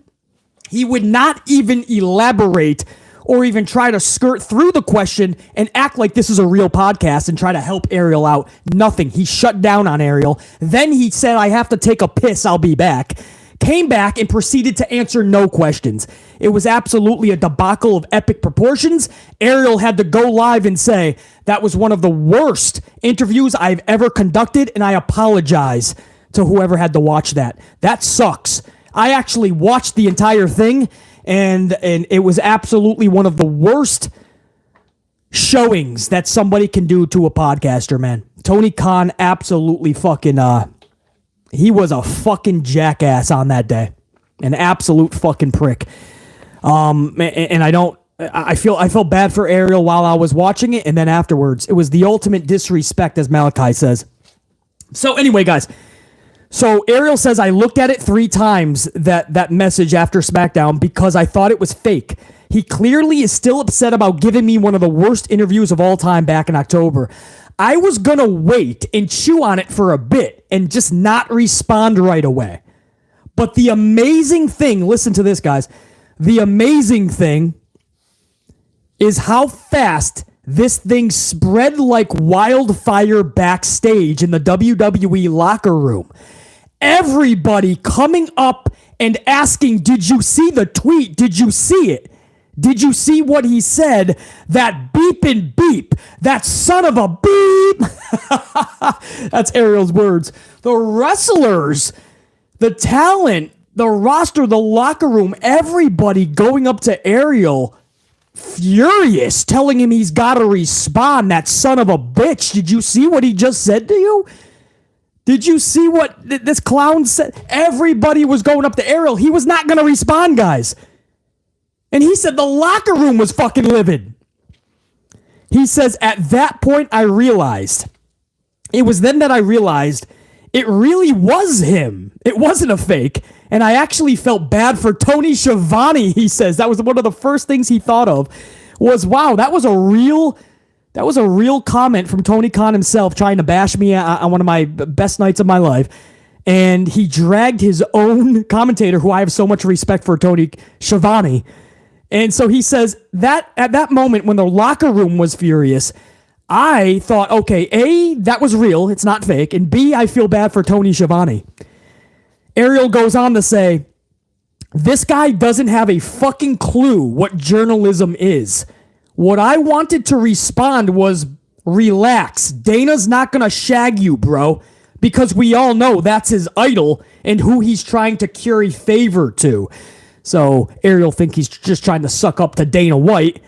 He would not even elaborate or even try to skirt through the question and act like this is a real podcast and try to help Ariel out. Nothing. He shut down on Ariel. Then he said, I have to take a piss. I'll be back. Came back and proceeded to answer no questions. It was absolutely a debacle of epic proportions. Ariel had to go live and say, that was one of the worst interviews I've ever conducted, and I apologize to whoever had to watch that. That sucks. I actually watched the entire thing, and it was absolutely one of the worst showings that somebody can do to a podcaster, man. Tony Khan absolutely fucking, he was a fucking jackass on that day. An absolute fucking prick. And I felt bad for Ariel while I was watching it, and then afterwards, it was the ultimate disrespect, as Malachi says. So anyway, guys, so Ariel says, I looked at it 3 times, that message after SmackDown, because I thought it was fake. He clearly is still upset about giving me one of the worst interviews of all time back in October. I was going to wait and chew on it for a bit and just not respond right away. But the amazing thing, listen to this, guys. The amazing thing is how fast this thing spread like wildfire backstage in the WWE Locker Room. Everybody coming up and asking, did you see the tweet? Did you see it? Did you see what he said? That beep and beep. That son of a beep. That's Ariel's words. The wrestlers, the talent, the roster, the locker room, everybody going up to Ariel, furious, telling him he's got to respond. That son of a bitch. Did you see what he just said to you? Did you see what this clown said? Everybody was going up to Ariel. He was not going to respond, guys. And he said the locker room was fucking livid. He says, at that point, I realized. It was then that I realized it really was him. It wasn't a fake. And I actually felt bad for Tony Schiavone, he says. That was one of the first things he thought of was, wow, that was a real comment from Tony Khan himself trying to bash me on one of my best nights of my life. And he dragged his own commentator, who I have so much respect for, Tony Schiavone. And so he says that at that moment when the locker room was furious, I thought, okay, A, that was real. It's not fake. And B, I feel bad for Tony Schiavone. Ariel goes on to say, this guy doesn't have a fucking clue what journalism is. What I wanted to respond was, relax. Dana's not going to shag you, bro. Because we all know that's his idol and who he's trying to curry favor to. So Ariel thinks he's just trying to suck up to Dana White.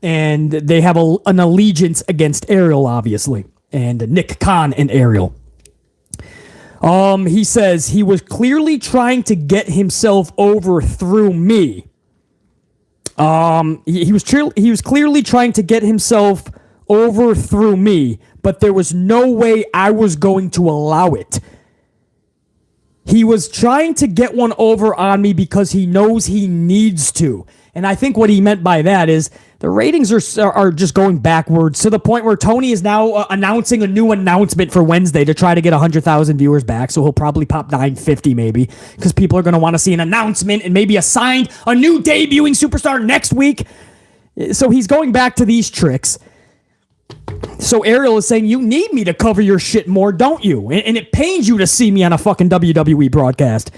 And they have an allegiance against Ariel, obviously. And Nick Khan and Ariel. He says he was clearly trying to get himself over through me. He was clearly trying to get himself over through me, but there was no way I was going to allow it. He was trying to get one over on me because he knows he needs to. And I think what he meant by that is the ratings are just going backwards to the point where Tony is now announcing a new announcement for Wednesday to try to get 100,000 viewers back. So he'll probably pop 950 maybe because people are going to want to see an announcement and maybe a new debuting superstar next week. So he's going back to these tricks. So Ariel is saying, you need me to cover your shit more, don't you? And it pains you to see me on a fucking WWE broadcast.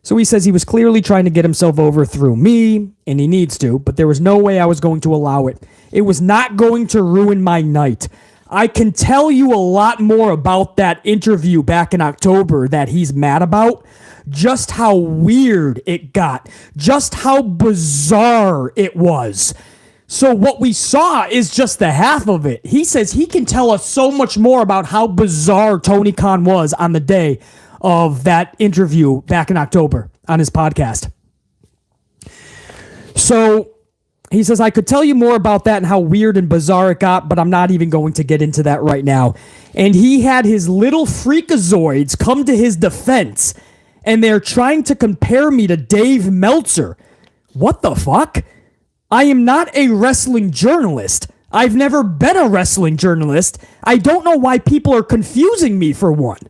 So he says he was clearly trying to get himself over through me, and he needs to, but there was no way I was going to allow it. It was not going to ruin my night. I can tell you a lot more about that interview back in October that he's mad about. Just how weird it got. Just how bizarre it was. So what we saw is just the half of it. He says he can tell us so much more about how bizarre Tony Khan was on the day of that interview back in October on his podcast. So he says, I could tell you more about that and how weird and bizarre it got, but I'm not even going to get into that right now. And he had his little freakazoids come to his defense, and they're trying to compare me to Dave Meltzer. What the fuck? I am not a wrestling journalist. I've never been a wrestling journalist. I don't know why people are confusing me for one.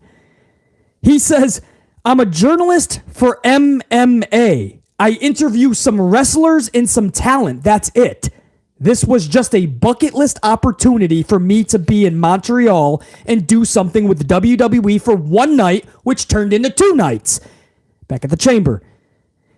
He says, I'm a journalist for MMA. I interview some wrestlers and some talent. That's it. This was just a bucket list opportunity for me to be in Montreal and do something with the WWE for one night, which turned into 2 nights. Back at the chamber.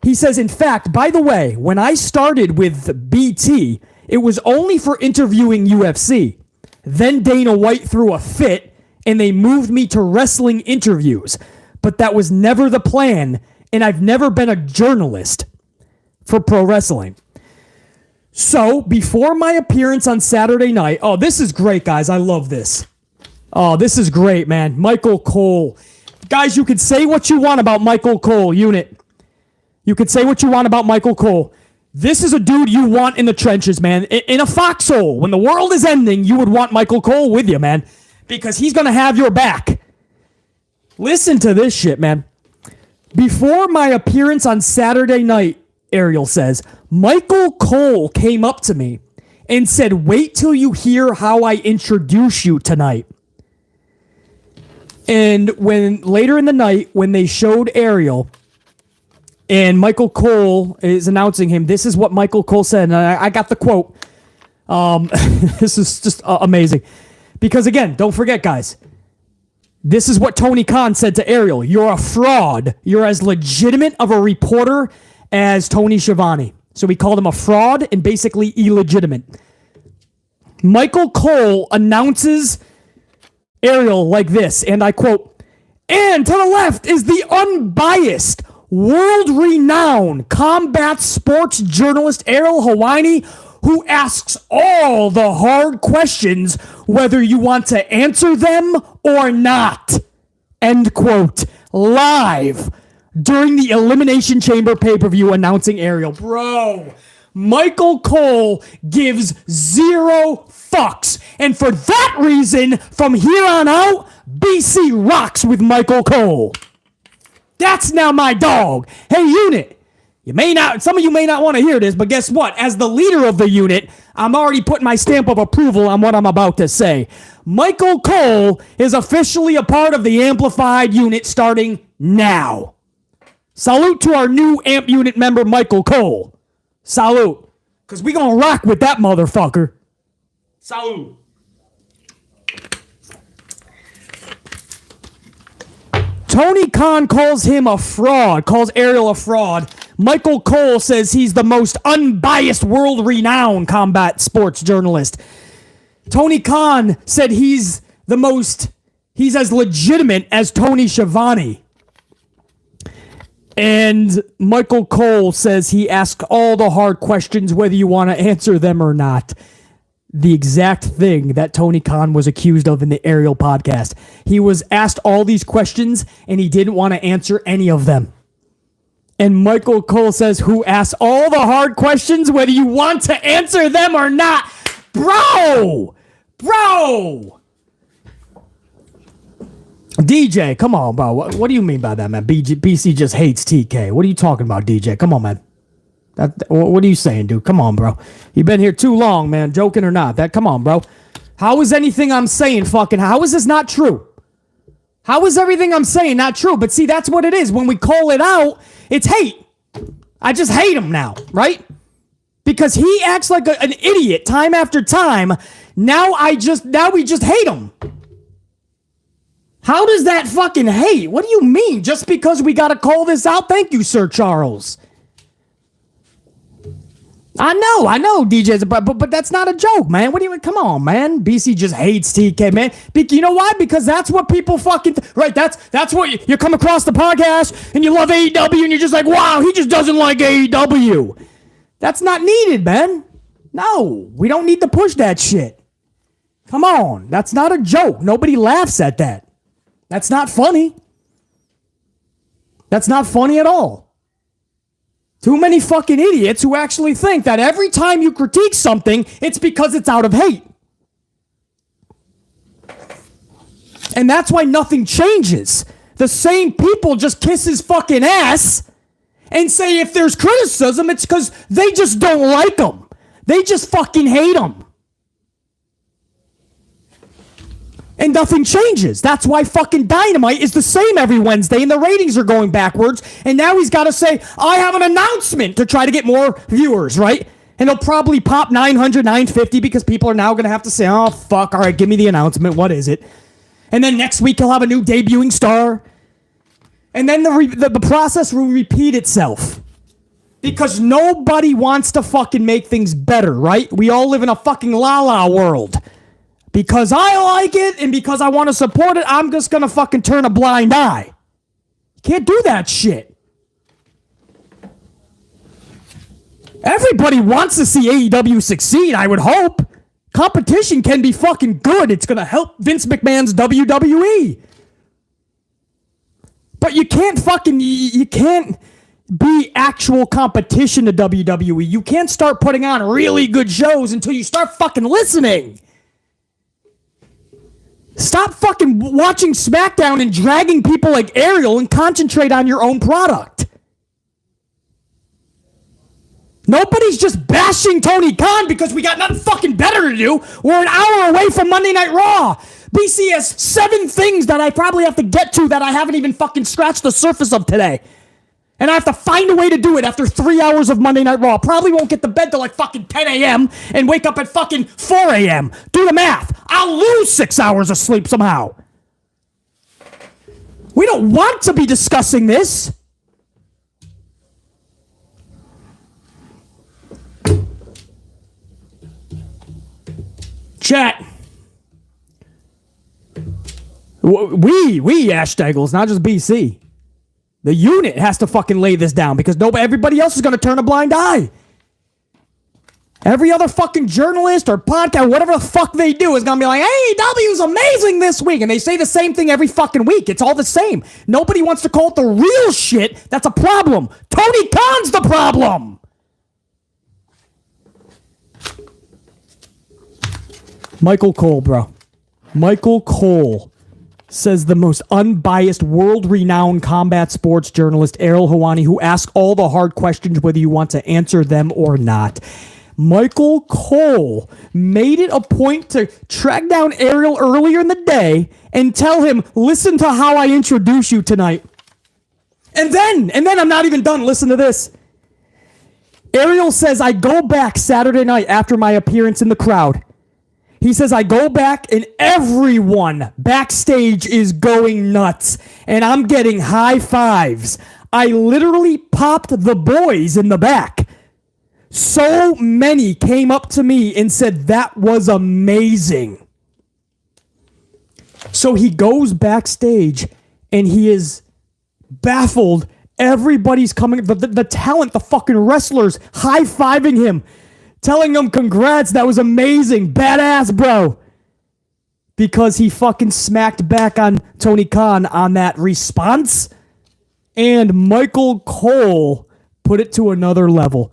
He says, in fact, by the way, when I started with BT, it was only for interviewing UFC. Then Dana White threw a fit and they moved me to wrestling interviews. But that was never the plan, and I've never been a journalist for pro wrestling. So, before my appearance on Saturday night, oh, this is great, guys. I love this. Oh, this is great, man. Michael Cole. Guys, you can say what you want about Michael Cole, unit. You can say what you want about Michael Cole. This is a dude you want in the trenches, man. In a foxhole, when the world is ending, you would want Michael Cole with you, man. Because he's going to have your back. Listen to this shit, man. Before my appearance on Saturday night, Ariel says, Michael Cole came up to me and said, wait till you hear how I introduce you tonight. And when later in the night, when they showed Ariel and Michael Cole is announcing him, this is what Michael Cole said. And I got the quote. This is just amazing. Because again, don't forget, guys, this is what Tony Khan said to Ariel. You're a fraud. You're as legitimate of a reporter as Tony Schiavone. So he called him a fraud and basically illegitimate. Michael Cole announces Ariel like this, and I quote, and to the left is the unbiased, world-renowned combat sports journalist Ariel Helwani, who asks all the hard questions, whether you want to answer them or not. End quote. Live during the Elimination Chamber pay-per-view announcing Ariel. Bro, Michael Cole gives 0 fucks. And for that reason, from here on out, BC rocks with Michael Cole. That's now my dog. Hey, unit. Some of you may not want to hear this, but guess what? As the leader of the unit, I'm already putting my stamp of approval on what I'm about to say. Michael Cole is officially a part of the Amplified unit starting now. Salute to our new AMP unit member, Michael Cole. Salute. Because we gonna rock with that motherfucker. Salute. Tony Khan calls him a fraud, calls Ariel a fraud. Michael Cole says he's the most unbiased, world-renowned combat sports journalist. Tony Khan said he's as legitimate as Tony Schiavone. And Michael Cole says he asks all the hard questions, whether you want to answer them or not. The exact thing that Tony Khan was accused of in the Ariel podcast. He was asked all these questions, and he didn't want to answer any of them. And Michael Cole says, who asks all the hard questions, whether you want to answer them or not. Bro! DJ, come on, bro. What do you mean by that, man? BC just hates TK. What are you talking about, DJ? Come on, man. What are you saying, dude? Come on, bro. You've been here too long, man. Joking or not. Come on, bro. How is anything I'm saying how is this not true? How is everything I'm saying not true? But see, that's what it is. When we call it out, it's hate. I just hate him now, right? Because he acts like an idiot time after time. Now we just hate him. How does that fucking hate? What do you mean? Just because we got to call this out? Thank you, Sir Charles. I know, DJs, but that's not a joke, man. What do you, come on, man. BC just hates TK, man. You know why? Because that's what people fucking, right, that's what you come across the podcast and you love AEW and you're just like, wow, he just doesn't like AEW. That's not needed, man. No, we don't need to push that shit. Come on, that's not a joke. Nobody laughs at that. That's not funny. That's not funny at all. Too many fucking idiots who actually think that every time you critique something, it's because it's out of hate. And that's why nothing changes. The same people just kiss his fucking ass and say if there's criticism, it's because they just don't like him. They just fucking hate him. And nothing changes. That's why fucking Dynamite is the same every Wednesday and the ratings are going backwards. And now he's got to say, I have an announcement to try to get more viewers, right? And he'll probably pop 900, 950 because people are now going to have to say, oh, fuck, all right, give me the announcement. What is it? And then next week he'll have a new debuting star. And then the process will repeat itself. Because nobody wants to fucking make things better, right? We all live in a fucking la-la world. Because I like it and because I want to support it, I'm just going to fucking turn a blind eye. You can't do that shit. Everybody wants to see AEW succeed, I would hope. Competition can be fucking good. It's going to help Vince McMahon's WWE. But you can't be actual competition to WWE. You can't start putting on really good shows until you start fucking listening. Stop fucking watching SmackDown and dragging people like Ariel and concentrate on your own product. Nobody's just bashing Tony Khan because we got nothing fucking better to do. We're an hour away from Monday Night Raw. BC has 7 things that I probably have to get to that I haven't even fucking scratched the surface of today. And I have to find a way to do it after 3 hours of Monday Night Raw. Probably won't get to bed till like fucking 10 a.m. and wake up at fucking 4 a.m. Do the math. I'll lose 6 hours of sleep somehow. We don't want to be discussing this. Chat. We Ash Steggles, not just BC. The unit has to fucking lay this down because everybody else is going to turn a blind eye. Every other fucking journalist or podcast, whatever the fuck they do, is going to be like, AEW's amazing this week. And they say the same thing every fucking week. It's all the same. Nobody wants to call it the real shit. That's a problem. Tony Khan's the problem. Michael Cole, bro. Michael Cole says the most unbiased, world-renowned combat sports journalist, Ariel Helwani, who asks all the hard questions whether you want to answer them or not. Michael Cole made it a point to track down Ariel earlier in the day and tell him, listen to how I introduce you tonight. And then I'm not even done. Listen to this. Ariel says, I go back Saturday night after my appearance in the crowd. He says, I go back and everyone backstage is going nuts and I'm getting high fives. I literally popped the boys in the back. So many came up to me and said that was amazing. So he goes backstage and he is baffled. Everybody's coming, the talent, the fucking wrestlers high-fiving him. Telling them, congrats, that was amazing. Badass, bro. Because he fucking smacked back on Tony Khan on that response. And Michael Cole put it to another level.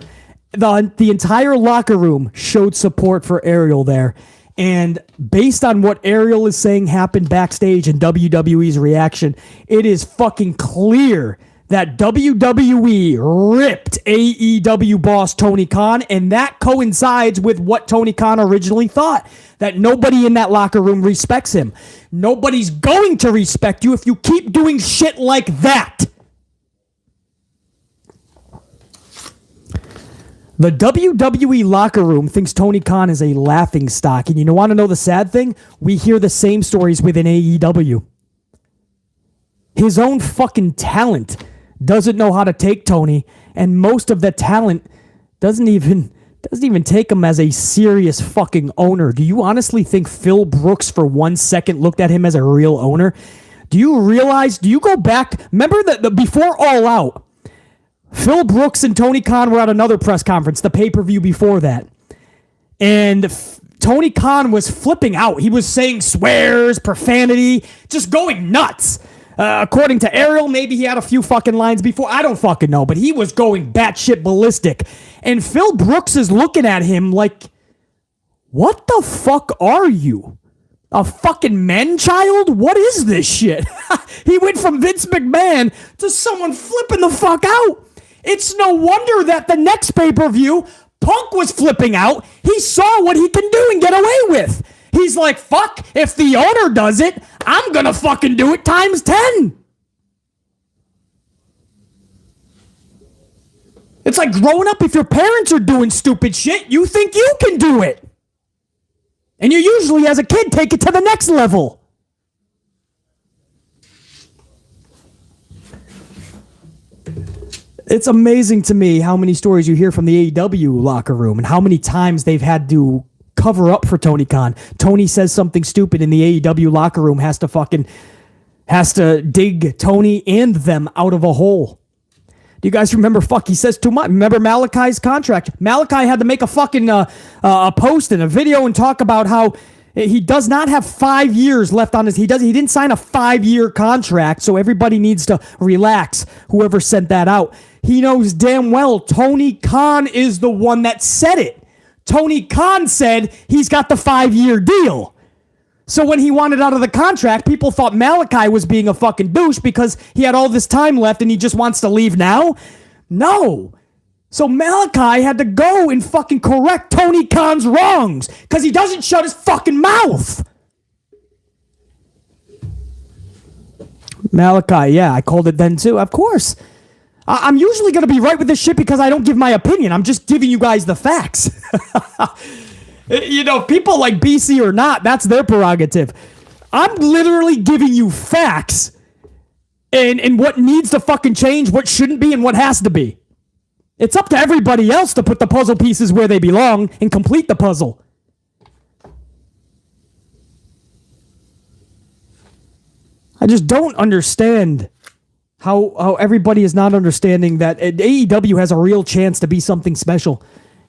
The entire locker room showed support for Ariel there. And based on what Ariel is saying happened backstage and WWE's reaction, it is fucking clear that WWE ripped AEW boss Tony Khan, and that coincides with what Tony Khan originally thought, that nobody in that locker room respects him. Nobody's going to respect you if you keep doing shit like that. The WWE Locker Room thinks Tony Khan is a laughingstock, and you want to know the sad thing? We hear the same stories within AEW. His own fucking talent doesn't know how to take Tony, and most of the talent doesn't even take him as a serious fucking owner. Do you honestly think Phil Brooks for 1 second looked at him as a real owner? Do you go back, remember the before All Out, Phil Brooks and Tony Khan were at another press conference, the pay-per-view before that, and Tony Khan was flipping out. He was saying swears, profanity, just going nuts. According to Ariel, maybe he had a few fucking lines before. I don't fucking know, but he was going batshit ballistic. And Phil Brooks is looking at him like, what the fuck are you? A fucking man-child? What is this shit? He went from Vince McMahon to someone flipping the fuck out. It's no wonder that the next pay-per-view, Punk was flipping out. He saw what he can do and get away with. He's like, fuck, if the owner does it, I'm gonna fucking do it times 10. It's like growing up. If your parents are doing stupid shit, you think you can do it. And you usually, as a kid, take it to the next level. It's amazing to me how many stories you hear from the AEW locker room and how many times they've had to cover up for Tony Khan. Tony says something stupid in the AEW locker room, has to dig Tony and them out of a hole. Do you guys remember, he says too much. Remember Malachi's contract? Malachi had to make a fucking a post and a video and talk about how he does not have 5 years left on his, he didn't sign a 5-year contract, so everybody needs to relax, whoever sent that out. He knows damn well Tony Khan is the one that said it. Tony Khan said he's got the 5-year deal. So when he wanted out of the contract, people thought Malachi was being a fucking douche because he had all this time left and he just wants to leave now. No. So Malachi had to go and fucking correct Tony Khan's wrongs because he doesn't shut his fucking mouth. Malachi, yeah, I called it then too. Of course. I'm usually going to be right with this shit because I don't give my opinion. I'm just giving you guys the facts. You know, people like BC or not, that's their prerogative. I'm literally giving you facts and what needs to fucking change, what shouldn't be, and what has to be. It's up to everybody else to put the puzzle pieces where they belong and complete the puzzle. I just don't understand how everybody is not understanding that AEW has a real chance to be something special.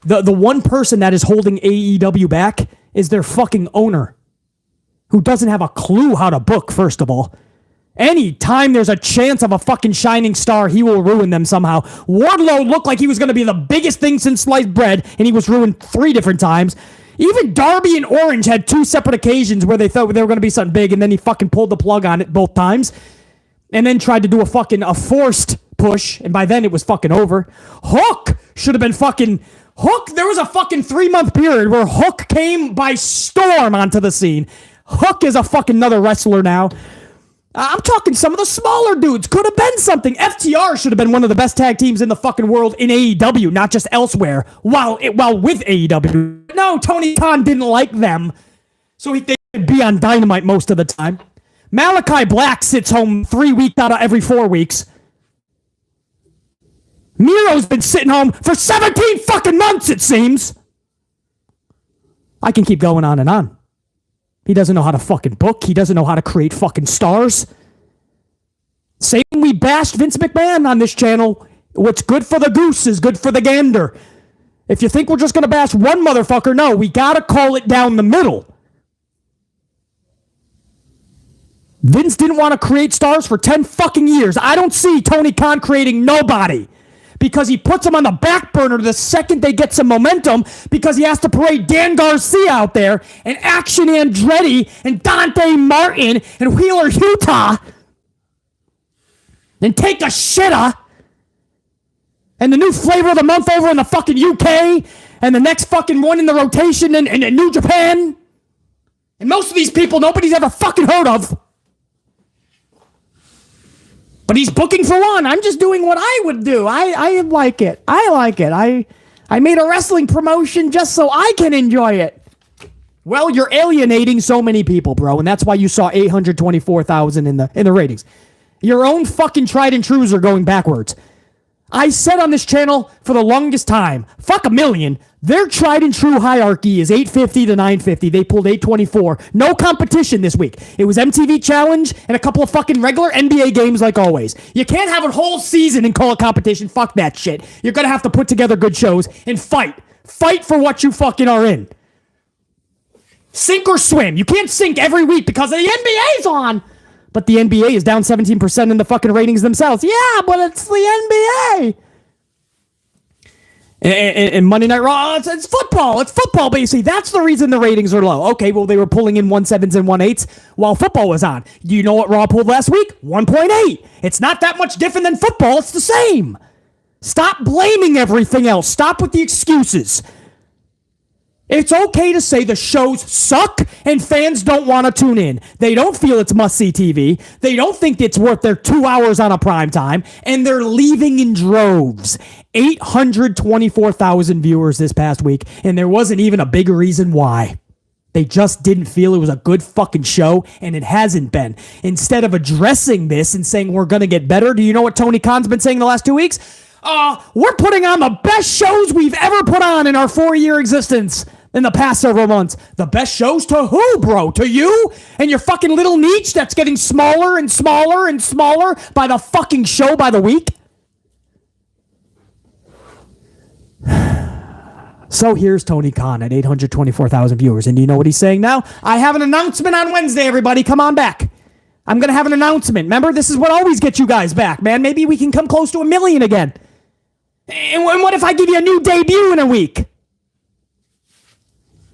The one person that is holding AEW back is their fucking owner, who doesn't have a clue how to book, first of all. Anytime there's a chance of a fucking shining star, he will ruin them somehow. Wardlow looked like he was going to be the biggest thing since sliced bread, and he was ruined 3 different times. Even Darby and Orange had 2 separate occasions where they thought they were going to be something big, and then he fucking pulled the plug on it both times. And then tried to do a forced push, and by then it was fucking over. Hook should have been fucking... Hook, there was a fucking 3-month period where Hook came by storm onto the scene. Hook is a fucking another wrestler now. I'm talking some of the smaller dudes. Could have been something. FTR should have been one of the best tag teams in the fucking world in AEW, not just elsewhere, while with AEW. No, Tony Khan didn't like them, so they could be on Dynamite most of the time. Malachi Black sits home 3 weeks out of every 4 weeks. Miro's been sitting home for 17 fucking months, it seems. I can keep going on and on. He doesn't know how to fucking book. He doesn't know how to create fucking stars. Same we bashed Vince McMahon on this channel. What's good for the goose is good for the gander. If you think we're just going to bash one motherfucker, no, we got to call it down the middle. Vince didn't want to create stars for 10 fucking years. I don't see Tony Khan creating nobody because he puts them on the back burner the second they get some momentum because he has to parade Dan Garcia out there and Action Andretti and Dante Martin and Wheeler Utah and take a shitter and the new flavor of the month over in the fucking UK and the next fucking one in the rotation in New Japan. And most of these people nobody's ever fucking heard of. But he's booking for one. I'm just doing what I would do. I like it. I like it. I made a wrestling promotion just so I can enjoy it. Well, you're alienating so many people, bro, and that's why you saw 824,000 in the ratings. Your own fucking tried and trues are going backwards. I said on this channel for the longest time, fuck a million. Their tried and true hierarchy is 850 to 950. They pulled 824. No competition this week. It was MTV Challenge and a couple of fucking regular NBA games like always. You can't have a whole season and call it competition. Fuck that shit. You're going to have to put together good shows and fight. Fight for what you fucking are in. Sink or swim. You can't sink every week because the NBA's on. But the NBA is down 17% in the fucking ratings themselves. Yeah, but it's the NBA. And Monday Night Raw, it's football. It's football, basically. That's the reason the ratings are low. Okay, well, they were pulling in 1.7s and 1.8s while football was on. Do you know what Raw pulled last week? 1.8. It's not that much different than football. It's the same. Stop blaming everything else. Stop with the excuses. It's okay to say the shows suck and fans don't want to tune in. They don't feel it's must-see TV. They don't think it's worth their 2 hours on a prime time, and they're leaving in droves. 824,000 viewers this past week, and there wasn't even a big reason why. They just didn't feel it was a good fucking show, and it hasn't been. Instead of addressing this and saying we're going to get better, do you know what Tony Khan's been saying the last 2 weeks? We're putting on the best shows we've ever put on in our 4-year existence in the past several months. The best shows to who, bro? To you and your fucking little niche that's getting smaller and smaller and smaller by the fucking show by the week? So here's Tony Khan at 824,000 viewers. And do you know what he's saying now? I have an announcement on Wednesday, everybody. Come on back. I'm going to have an announcement. Remember, this is what always gets you guys back, man. Maybe we can come close to 1 million again. And what if I give you a new debut in a week?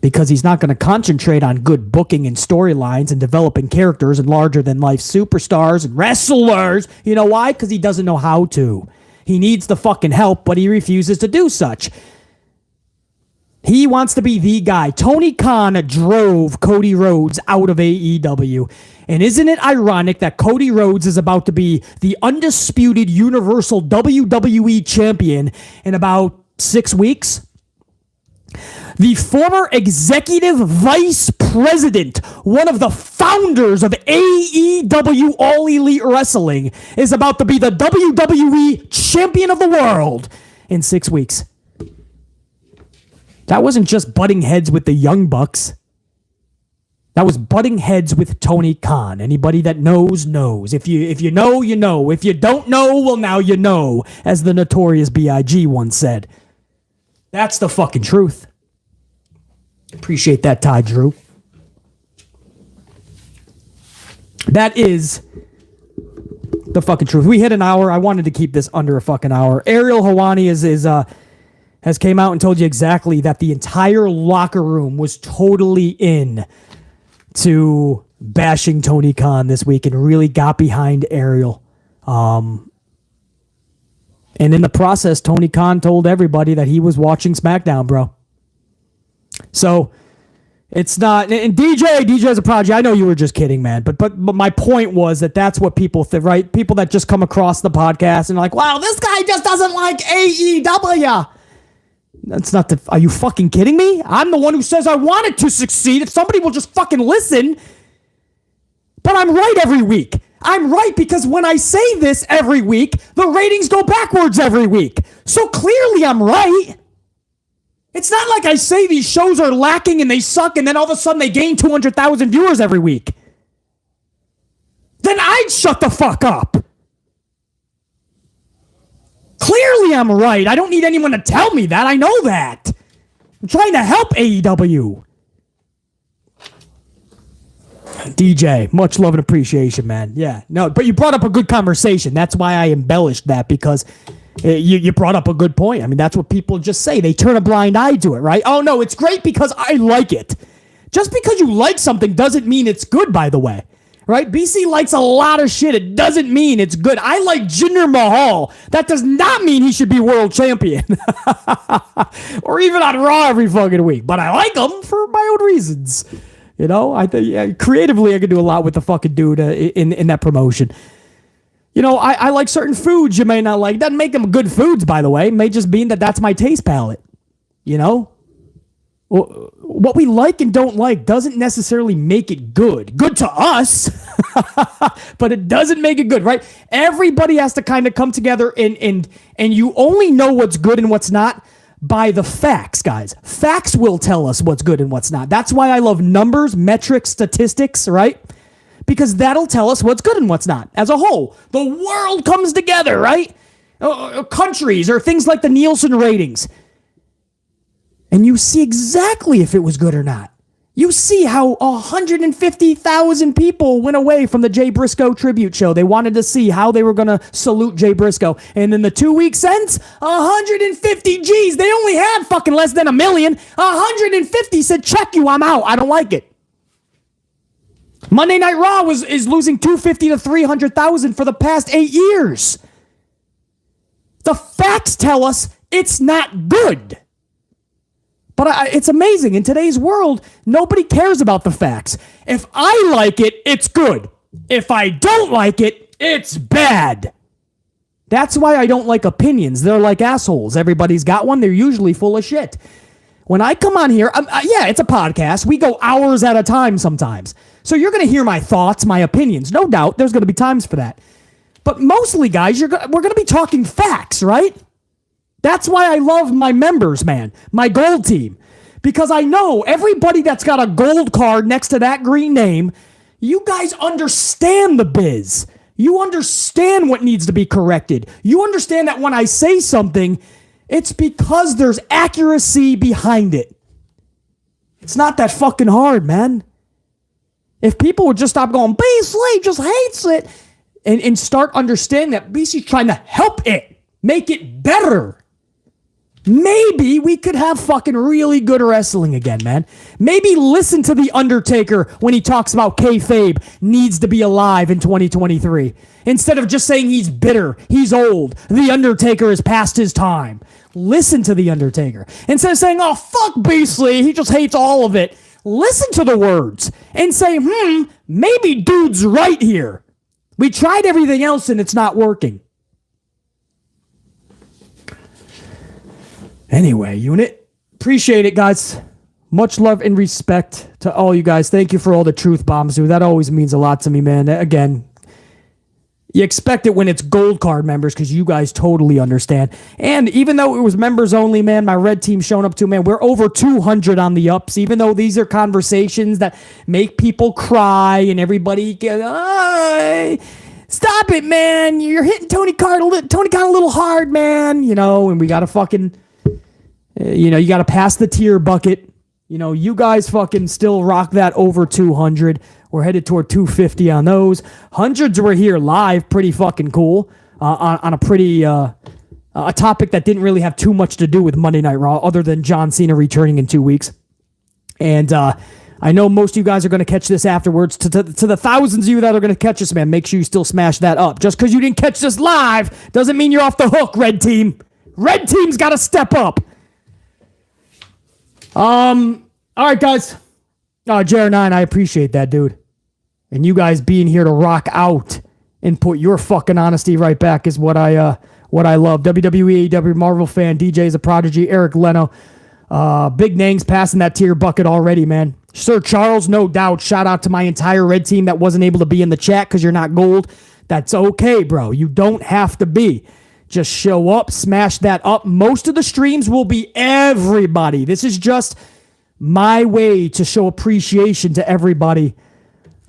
Because he's not going to concentrate on good booking and storylines and developing characters and larger-than-life superstars and wrestlers. You know why? Because he doesn't know how to. He needs the fucking help, but he refuses to do such. He wants to be the guy. Tony Khan drove Cody Rhodes out of AEW. And isn't it ironic that Cody Rhodes is about to be the undisputed Universal WWE Champion in about 6 weeks? The former executive vice president, one of the founders of AEW All Elite Wrestling, is about to be the WWE Champion of the World in 6 weeks. That wasn't just butting heads with the Young Bucks. That was butting heads with Tony Khan. Anybody that knows, knows. If you know, you know. If you don't know, well, now you know, as the Notorious B.I.G. once said. That's the fucking truth. Appreciate that, Ty Drew. That is the fucking truth. We hit an hour. I wanted to keep this under a fucking hour. Ariel Helwani has came out and told you exactly that the entire locker room was totally in to bashing Tony Khan this week and really got behind Ariel. And in the process, Tony Khan told everybody that he was watching SmackDown, bro. So it's not, and DJ is a prodigy. I know you were just kidding, man. But my point was that's what people think, right? People that just come across the podcast and are like, wow, this guy just doesn't like AEW. That's not are you fucking kidding me? I'm the one who says I want it to succeed. If somebody will just fucking listen. But I'm right every week. I'm right because when I say this every week, the ratings go backwards every week. So clearly I'm right. It's not like I say these shows are lacking and they suck and then all of a sudden they gain 200,000 viewers every week. Then I'd shut the fuck up. Clearly I'm right. I don't need anyone to tell me that. I know that. I'm trying to help AEW. DJ, much love and appreciation, man. Yeah, no, but you brought up a good conversation. That's why I embellished that, because you brought up a good point. I mean, that's what people just say. They turn a blind eye to it, right? Oh, no, it's great because I like it. Just because you like something doesn't mean it's good, by the way. Right? BC likes a lot of shit. It doesn't mean it's good. I like Jinder Mahal. That does not mean he should be world champion. Or even on Raw every fucking week. But I like him for my own reasons. You know, I think creatively I could do a lot with the fucking dude in that promotion. You know, I like certain foods you may not like. Doesn't make them good foods, by the way. It may just mean that's my taste palette. You know? What we like and don't like doesn't necessarily make it good. Good to us, but it doesn't make it good, right? Everybody has to kind of come together and you only know what's good and what's not by the facts, guys. Facts will tell us what's good and what's not. That's why I love numbers, metrics, statistics, right? Because that'll tell us what's good and what's not. As a whole, the world comes together, right? Countries or things like the Nielsen ratings. And you see exactly if it was good or not. You see how 150,000 people went away from the Jay Briscoe tribute show. They wanted to see how they were going to salute Jay Briscoe. And then the 2 weeks since, 150 G's. They only had fucking less than 1 million. 150 said, check you, I'm out. I don't like it. Monday Night Raw is losing 250 to 300,000 for the past 8 years. The facts tell us it's not good. But it's amazing. In today's world, nobody cares about the facts. If I like it, it's good. If I don't like it, it's bad. That's why I don't like opinions. They're like assholes. Everybody's got one. They're usually full of shit. When I come on here, yeah, it's a podcast. We go hours at a time sometimes. So you're going to hear my thoughts, my opinions. No doubt, there's going to be times for that. But mostly, guys, we're going to be talking facts, right? That's why I love my members, man, my gold team. Because I know everybody that's got a gold card next to that green name, you guys understand the biz. You understand what needs to be corrected. You understand that when I say something, it's because there's accuracy behind it. It's not that fucking hard, man. If people would just stop going, BC just hates it, and start understanding that BC's trying to help it, make it better. Maybe we could have fucking really good wrestling again, man. Maybe listen to The Undertaker when he talks about kayfabe needs to be alive in 2023. Instead of just saying he's bitter, he's old, The Undertaker is past his time. Listen to The Undertaker. Instead of saying, oh, fuck Beastly, he just hates all of it. Listen to the words and say, maybe dude's right here. We tried everything else and it's not working. Anyway, unit, appreciate it, guys. Much love and respect to all you guys. Thank you for all the truth bombs, dude. That always means a lot to me, man. Again, you expect it when it's gold card members because you guys totally understand. And even though it was members only, man, my red team showing up too, man, we're over 200 on the ups, even though these are conversations that make people cry and everybody get, stop it, man. You're hitting Tony Khan a little hard, man. You know, and we got to fucking... you got to pass the tier bucket. You guys fucking still rock that over 200. We're headed toward 250 on those. Hundreds were here live. Pretty fucking cool. On a pretty, a topic that didn't really have too much to do with Monday Night Raw other than John Cena returning in 2 weeks. And I know most of you guys are going to catch this afterwards. To the thousands of you that are going to catch this, man, make sure you still smash that up. Just because you didn't catch this live doesn't mean you're off the hook, Red Team. Red Team's got to step up. All right, guys. Jer9, I appreciate that, dude. And you guys being here to rock out and put your fucking honesty right back is what I love. WWE, AEW, Marvel fan, DJ is a prodigy, Eric Leno. Big names passing that tier bucket already, man. Sir Charles, no doubt. Shout out to my entire red team that wasn't able to be in the chat because you're not gold. That's okay, bro. You don't have to be. Just show up, smash that up. Most of the streams will be everybody. This is just my way to show appreciation to everybody.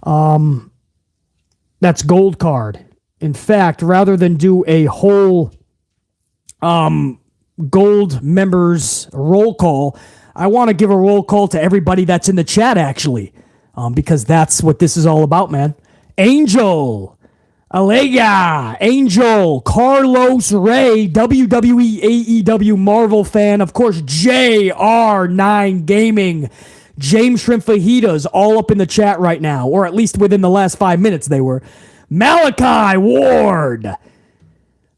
That's gold card. In fact, rather than do a whole gold members roll call, I want to give a roll call to everybody that's in the chat, actually, because that's what this is all about, man. Angel, Alega, Angel, Carlos Ray, WWE AEW Marvel fan, of course, JR9 Gaming, James Shrimp Fajitas, all up in the chat right now, or at least within the last 5 minutes they were. Malachi Ward.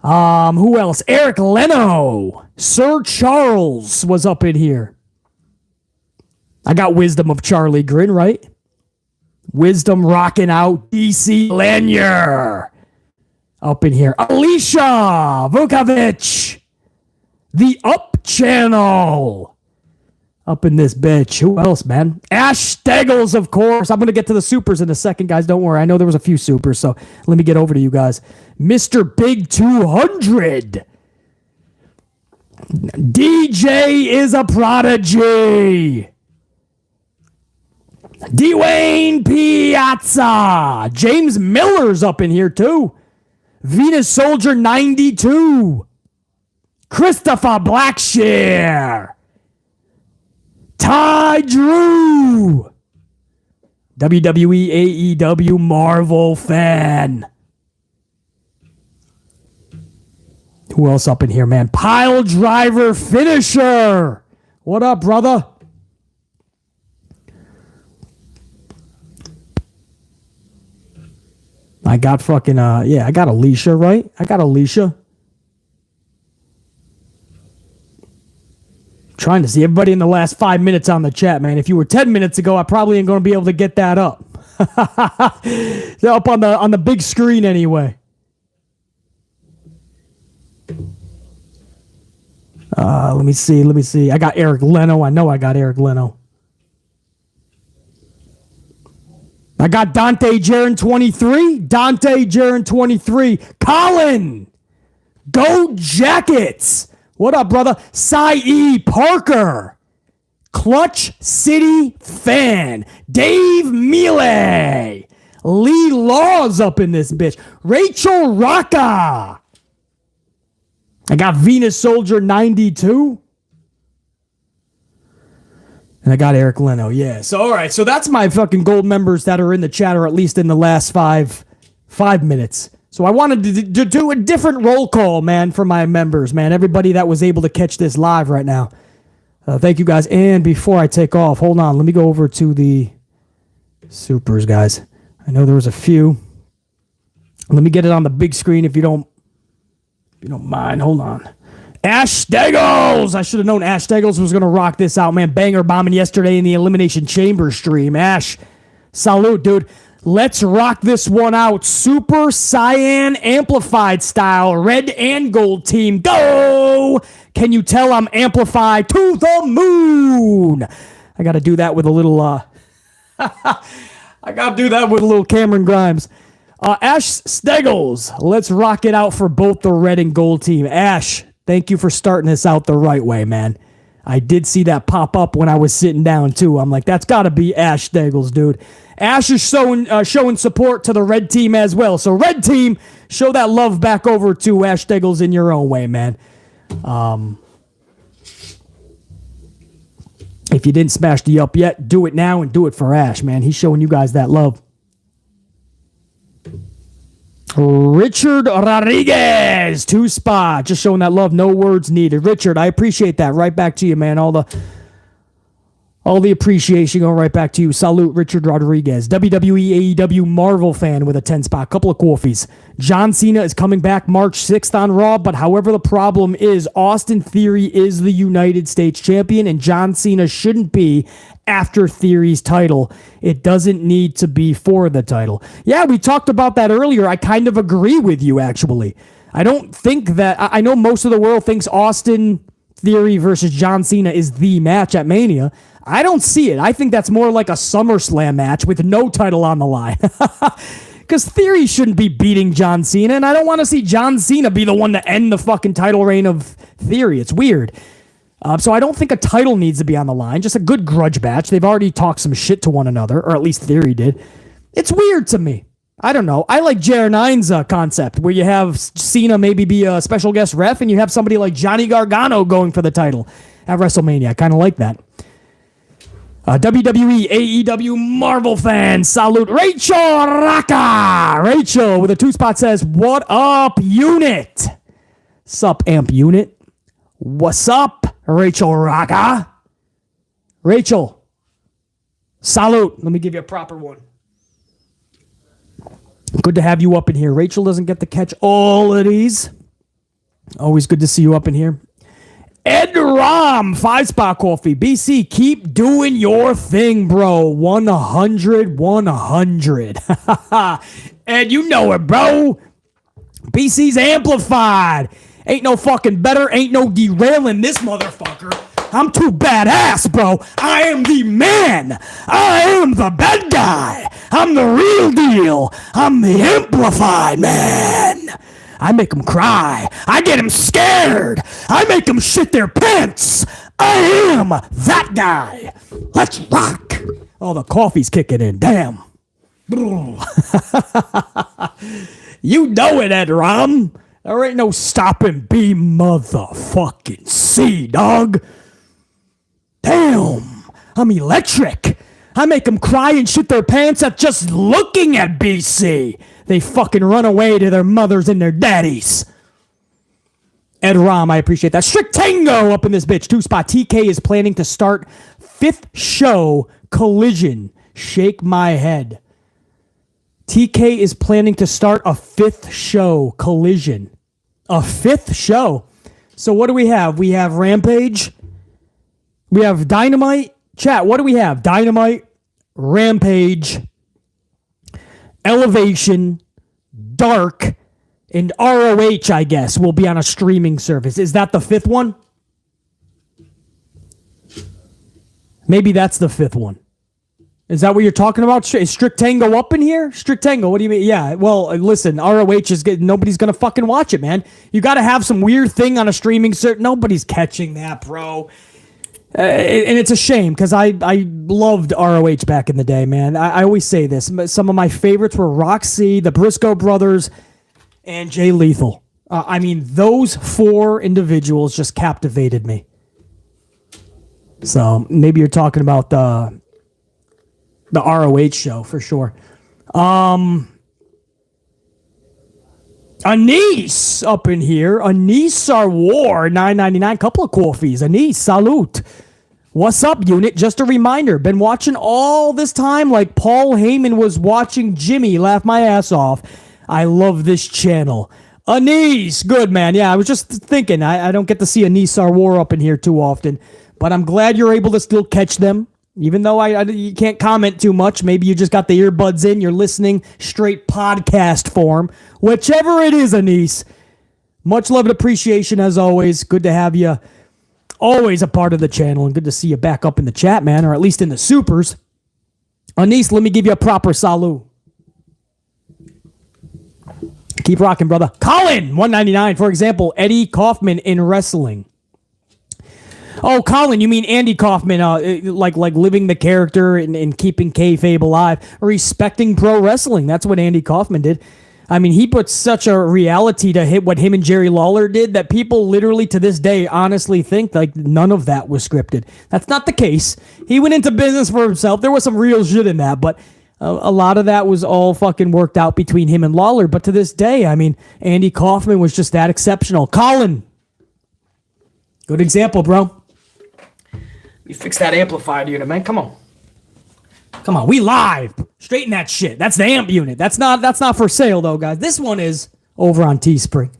Who else? Eric Leno. Sir Charles was up in here. I got Wisdom of Charlie Grin, right? Wisdom rocking out. DC Lanier up in here. Alicia Vukovic. The Up Channel up in this bitch. Who else, man? Ash Steggles, of course. I'm going to get to the supers in a second, guys. Don't worry. I know there was a few supers, so let me get over to you guys. Mr. Big 200. DJ is a prodigy. Dwayne Piazza. James Miller's up in here, too. Venus Soldier 92. Christopher Blackshear. Ty Drew. WWE AEW Marvel fan. Who else up in here, man? Pile driver finisher. What up, brother? I got fucking, I got Alicia, right? I got Alicia. Trying to see everybody in the last 5 minutes on the chat, man. If you were 10 minutes ago, I probably ain't going to be able to get that up. They're up on the big screen anyway. Let me see. I got Eric Leno. I know I got Eric Leno. I got Dante Jaron 23. Dante Jaron 23. Colin. Go Jackets. What up, brother? Cy Parker. Clutch City fan. Dave Mealy. Lee Laws up in this bitch. Rachel Rocca. I got Venus Soldier 92. And I got Eric Leno, yeah. So, all right. So that's my fucking gold members that are in the chat, or at least in the last five minutes. So I wanted to do a different roll call, man, for my members, man. Everybody that was able to catch this live right now. Thank you, guys. And before I take off, hold on. Let me go over to the supers, guys. I know there was a few. Let me get it on the big screen if you don't mind. Hold on. Ash Steggles! I should have known Ash Steggles was going to rock this out, man. Banger bombing yesterday in the Elimination Chamber stream. Ash, salute, dude. Let's rock this one out. Super Cyan Amplified style. Red and gold team. Go! Can you tell I'm amplified to the moon? I got to do that with a little, I got to do that with a little Cameron Grimes. Ash Steggles, let's rock it out for both the red and gold team. Ash, thank you for starting this out the right way, man. I did see that pop up when I was sitting down, too. I'm like, that's got to be Ash Steggles, dude. Ash is showing support to the red team as well. So, red team, show that love back over to Ash Steggles in your own way, man. If you didn't smash the up yet, do it now and do it for Ash, man. He's showing you guys that love. Richard Rodriguez, 2 spot, just showing that love, no words needed. Richard, I appreciate that. Right back to you, man. All the appreciation going right back to you. Salute, Richard Rodriguez. WWE AEW Marvel fan with a 10 spot. Couple of coffees. John Cena is coming back March 6th on Raw, but however the problem is, Austin Theory is the United States champion, and John Cena shouldn't be after Theory's title. It doesn't need to be for the title. Yeah, we talked about that earlier. I kind of agree with you, actually. I don't think that... I know most of the world thinks Austin Theory versus John Cena is the match at Mania. I don't see it. I think that's more like a SummerSlam match with no title on the line. Because Theory shouldn't be beating John Cena, and I don't want to see John Cena be the one to end the fucking title reign of Theory. It's weird. So I don't think a title needs to be on the line. Just a good grudge match. They've already talked some shit to one another, or at least Theory did. It's weird to me. I don't know. I like JR9's concept, where you have Cena maybe be a special guest ref, and you have somebody like Johnny Gargano going for the title at WrestleMania. I kind of like that. WWE AEW Marvel fan, salute Rachel Rocca. Rachel with a 2 spot says, what up, unit? Sup, amp unit? What's up, Rachel Rocca? Rachel, salute. Let me give you a proper one. Good to have you up in here. Rachel doesn't get to catch all of these. Always good to see you up in here. Ed Rom, 5 spot coffee. BC, keep doing your thing, bro. 100. Ed, you know it, bro. BC's amplified. Ain't no fucking better. Ain't no derailing this motherfucker. I'm too badass, bro. I am the man. I am the bad guy. I'm the real deal. I'm the amplified man. I make them cry. I get them scared. I make them shit their pants. I am that guy. Let's rock. Oh, the coffee's kicking in. Damn. You know it, Ed Rom. There ain't no stopping B motherfucking C, dog. Damn. I'm electric. I make them cry and shit their pants at just looking at BC. They fucking run away to their mothers and their daddies. Ed Rom, I appreciate that. Strict Tango up in this bitch. 2-spot. TK is planning to start 5th show Collision. Shake my head. TK is planning to start a 5th show Collision. A 5th show. So what do we have? We have Rampage. We have Dynamite. Chat, what do we have? Dynamite, Rampage, Elevation, Dark, and ROH, I guess, will be on a streaming service. Is that the 5th one? Maybe that's the 5th one. Is that what you're talking about? Is Strict Tango up in here? Strict Tango, what do you mean? Yeah, well, listen, ROH is good. Nobody's going to fucking watch it, man. You got to have some weird thing on a streaming service. Nobody's catching that, bro. And it's a shame because I loved ROH back in the day, man. I always say this. Some of my favorites were Roxy, the Briscoe brothers, and Jay Lethal. I mean, those 4 individuals just captivated me. So maybe you're talking about the ROH show for sure. Anise up in here. Anise our war, $9.99. Couple of coffees. Anise, salute. What's up, unit? Just a reminder. Been watching all this time like Paul Heyman was watching Jimmy laugh my ass off. I love this channel. Anise, good, man. Yeah, I was just thinking. I don't get to see Anise our war up in here too often. But I'm glad you're able to still catch them. Even though you can't comment too much. Maybe you just got the earbuds in. You're listening straight podcast form. Whichever it is, Anise. Much love and appreciation as always. Good to have you always a part of the channel. And good to see you back up in the chat, man. Or at least in the supers. Anise, let me give you a proper salute. Keep rocking, brother. Colin, $1.99. For example, Eddie Kaufman in wrestling. Oh, Colin, you mean Andy Kaufman, like living the character and keeping kayfabe alive, respecting pro wrestling. That's what Andy Kaufman did. I mean, he put such a reality to hit what him and Jerry Lawler did that people literally to this day honestly think like none of that was scripted. That's not the case. He went into business for himself. There was some real shit in that, but a lot of that was all fucking worked out between him and Lawler. But to this day, I mean, Andy Kaufman was just that exceptional. Colin, good example, bro. We fix that amplifier unit, man. Come on. Come on. We live. Straighten that shit. That's the amp unit. That's not for sale, though, guys. This one is over on Teespring.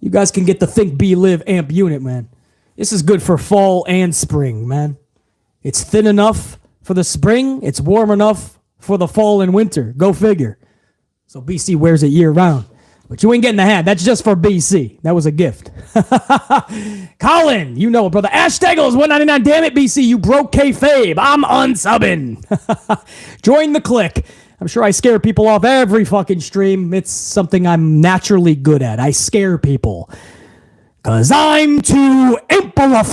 You guys can get the Think Be Live amp unit, man. This is good for fall and spring, man. It's thin enough for the spring. It's warm enough for the fall and winter. Go figure. So BC wears it year round. But you ain't getting the hat. That's just for BC. That was a gift. Colin, you know it, brother. Ash Steggles, $1.99. Damn it, BC. You broke kayfabe. I'm unsubbing. Join the clique. I'm sure I scare people off every fucking stream. It's something I'm naturally good at. I scare people. Because I'm too amplified.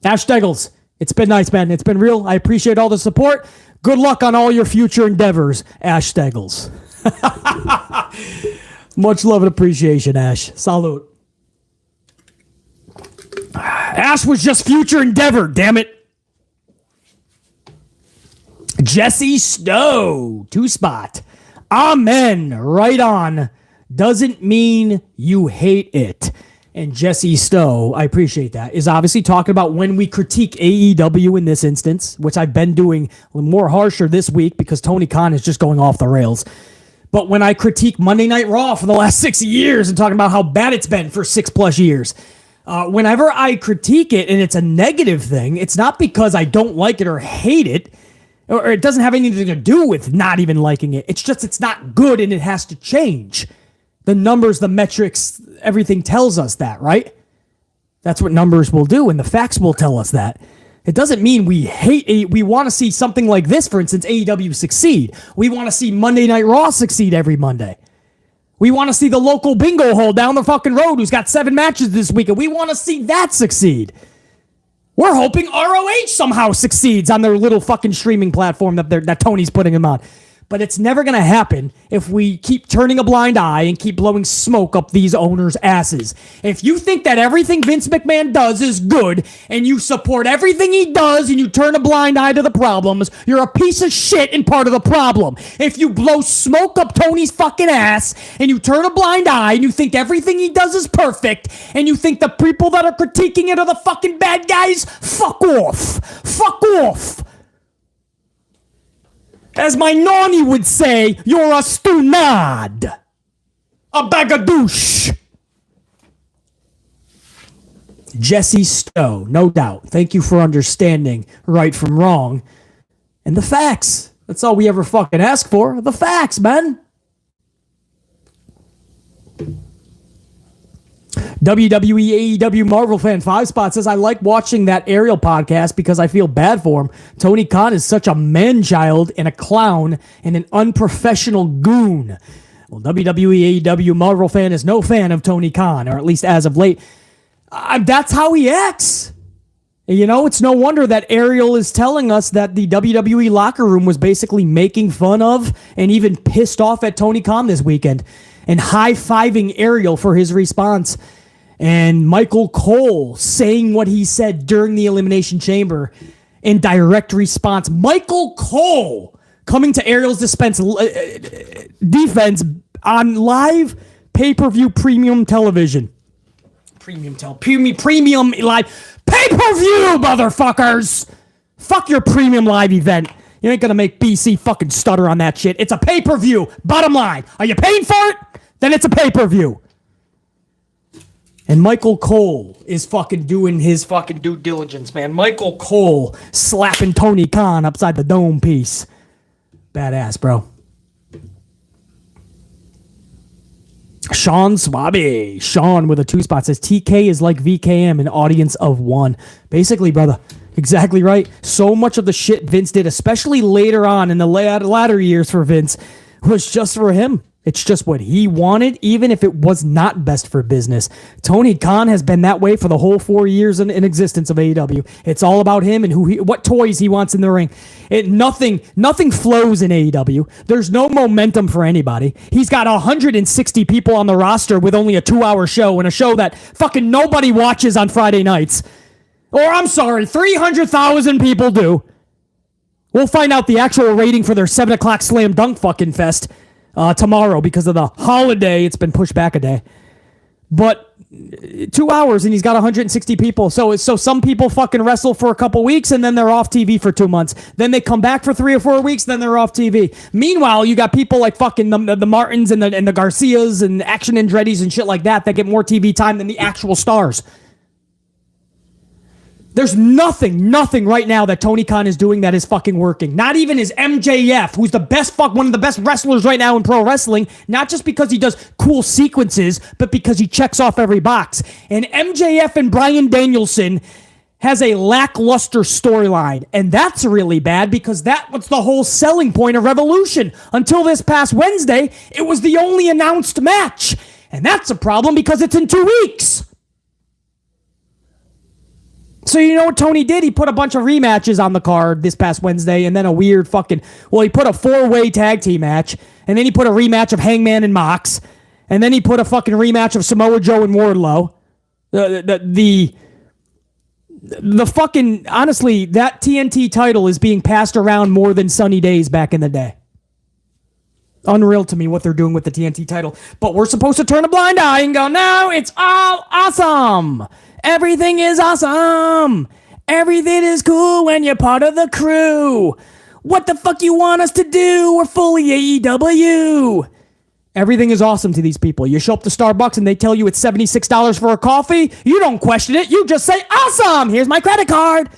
Ash Steggles, it's been nice, man. It's been real. I appreciate all the support. Good luck on all your future endeavors, Ash Steggles. Much love and appreciation, Ash. Salute. Ash was just future endeavor, damn it. Jesse Stowe, 2-spot. Amen. Right on. Doesn't mean you hate it. And Jesse Stowe, I appreciate that, is obviously talking about when we critique AEW in this instance, which I've been doing more harsher this week because Tony Khan is just going off the rails. But when I critique Monday Night Raw for the last 6 years and talking about how bad it's been for 6+ years, whenever I critique it and it's a negative thing, it's not because I don't like it or hate it, or it doesn't have anything to do with not even liking it. It's just it's not good and it has to change. The numbers, the metrics, everything tells us that, right? That's what numbers will do, and the facts will tell us that. It doesn't mean we hate it. We want to see something like this, for instance, AEW succeed. We want to see Monday Night Raw succeed every Monday. We want to see the local bingo hole down the fucking road who's got 7 matches this weekend. We want to see that succeed. We're hoping ROH somehow succeeds on their little fucking streaming platform that Tony's putting them on. But it's never going to happen if we keep turning a blind eye and keep blowing smoke up these owners' asses. If you think that everything Vince McMahon does is good and you support everything he does and you turn a blind eye to the problems, you're a piece of shit and part of the problem. If you blow smoke up Tony's fucking ass and you turn a blind eye and you think everything he does is perfect and you think the people that are critiquing it are the fucking bad guys, fuck off. Fuck off. As my nani would say, you're a stunad. A bagadoosh. Jesse Stowe, no doubt. Thank you for understanding right from wrong. And the facts. That's all we ever fucking ask for. The facts, man. WWE AEW Marvel Fan 5 Spot says, I like watching that Ariel podcast because I feel bad for him. Tony Khan is such a man-child and a clown and an unprofessional goon. Well, WWE AEW Marvel Fan is no fan of Tony Khan, or at least as of late. That's how he acts. You know, it's no wonder that Ariel is telling us that the WWE Locker Room was basically making fun of and even pissed off at Tony Khan this weekend and high-fiving Ariel for his response. And Michael Cole saying what he said during the Elimination Chamber in direct response. Michael Cole coming to Ariel's defense on live pay-per-view premium television. Premium live pay-per-view, motherfuckers! Fuck your premium live event. You ain't gonna make BC fucking stutter on that shit. It's a pay-per-view. Bottom line. Are you paying for it? Then it's a pay-per-view. And Michael Cole is fucking doing his fucking due diligence, man. Michael Cole slapping Tony Khan upside the dome piece. Badass, bro. Sean Swabby. Sean with a 2 spot says, TK is like VKM, an audience of one. Basically, brother. Exactly right. So much of the shit Vince did, especially later on in the latter years for Vince, was just for him. It's just what he wanted, even if it was not best for business. Tony Khan has been that way for the whole 4 years in existence of AEW. It's all about him and what toys he wants in the ring. Nothing flows in AEW. There's no momentum for anybody. He's got 160 people on the roster with only a 2-hour show, and a show that fucking nobody watches on Friday nights. Or, I'm sorry, 300,000 people do. We'll find out the actual rating for their 7 o'clock slam dunk fucking fest tomorrow because of the holiday. It's been pushed back a day. But 2 hours and he's got 160 people. So some people fucking wrestle for a couple weeks and then they're off TV for 2 months. Then they come back for 3 or 4 weeks, then they're off TV. Meanwhile, you got people like fucking the Martins and the Garcias and Action Andretti's and shit like that get more TV time than the actual stars. There's nothing right now that Tony Khan is doing that is fucking working. Not even his MJF, who's one of the best wrestlers right now in pro wrestling, not just because he does cool sequences, but because he checks off every box. And MJF and Bryan Danielson has a lackluster storyline, and that's really bad because that was the whole selling point of Revolution. Until this past Wednesday, it was the only announced match. And that's a problem because it's in 2 weeks. So you know what Tony did? He put a bunch of rematches on the card this past Wednesday, and then a weird he put a 4-way tag team match, and then he put a rematch of Hangman and Mox, and then he put a fucking rematch of Samoa Joe and Wardlow. The fucking, honestly, that TNT title is being passed around more than Sunny Days back in the day. Unreal to me what they're doing with the TNT title. But we're supposed to turn a blind eye and go, no, it's all awesome. Everything is awesome. Everything is cool when you're part of the crew. What the fuck you want us to do? We're fully AEW. Everything is awesome to these people. You show up to Starbucks and they tell you it's $76 for a coffee. You don't question it. You just say, awesome. Here's my credit card.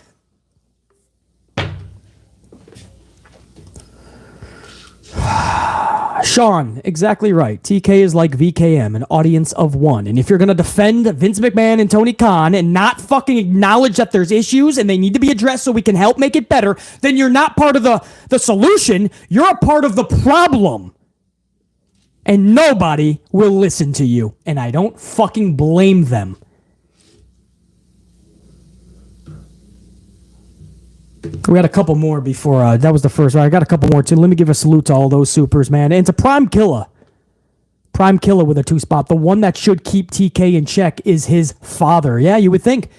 Sean, exactly right. TK is like VKM, an audience of one. And if you're going to defend Vince McMahon and Tony Khan and not fucking acknowledge that there's issues and they need to be addressed so we can help make it better, then you're not part of the solution. You're a part of the problem. And nobody will listen to you. And I don't fucking blame them. We got a couple more before, that was the first. I got a couple more too. Let me give a salute to all those supers, man. And to Prime Killer. Prime Killer with a 2-spot. The one that should keep TK in check is his father. Yeah, you would think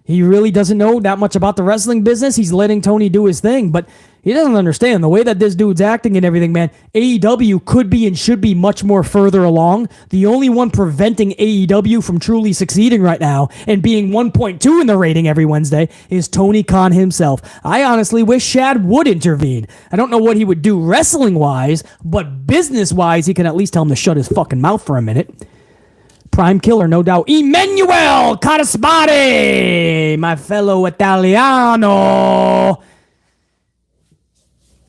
he really doesn't know that much about the wrestling business. He's letting Tony do his thing, but he doesn't understand the way that this dude's acting and everything, man. AEW could be and should be much more further along. The only one preventing AEW from truly succeeding right now and being 1.2 in the rating every Wednesday is Tony Khan himself. I honestly wish Shad would intervene. I don't know what he would do wrestling-wise, but business-wise, he can at least tell him to shut his fucking mouth for a minute. Prime Killer, no doubt. Emmanuel Caraspati, my fellow Italiano.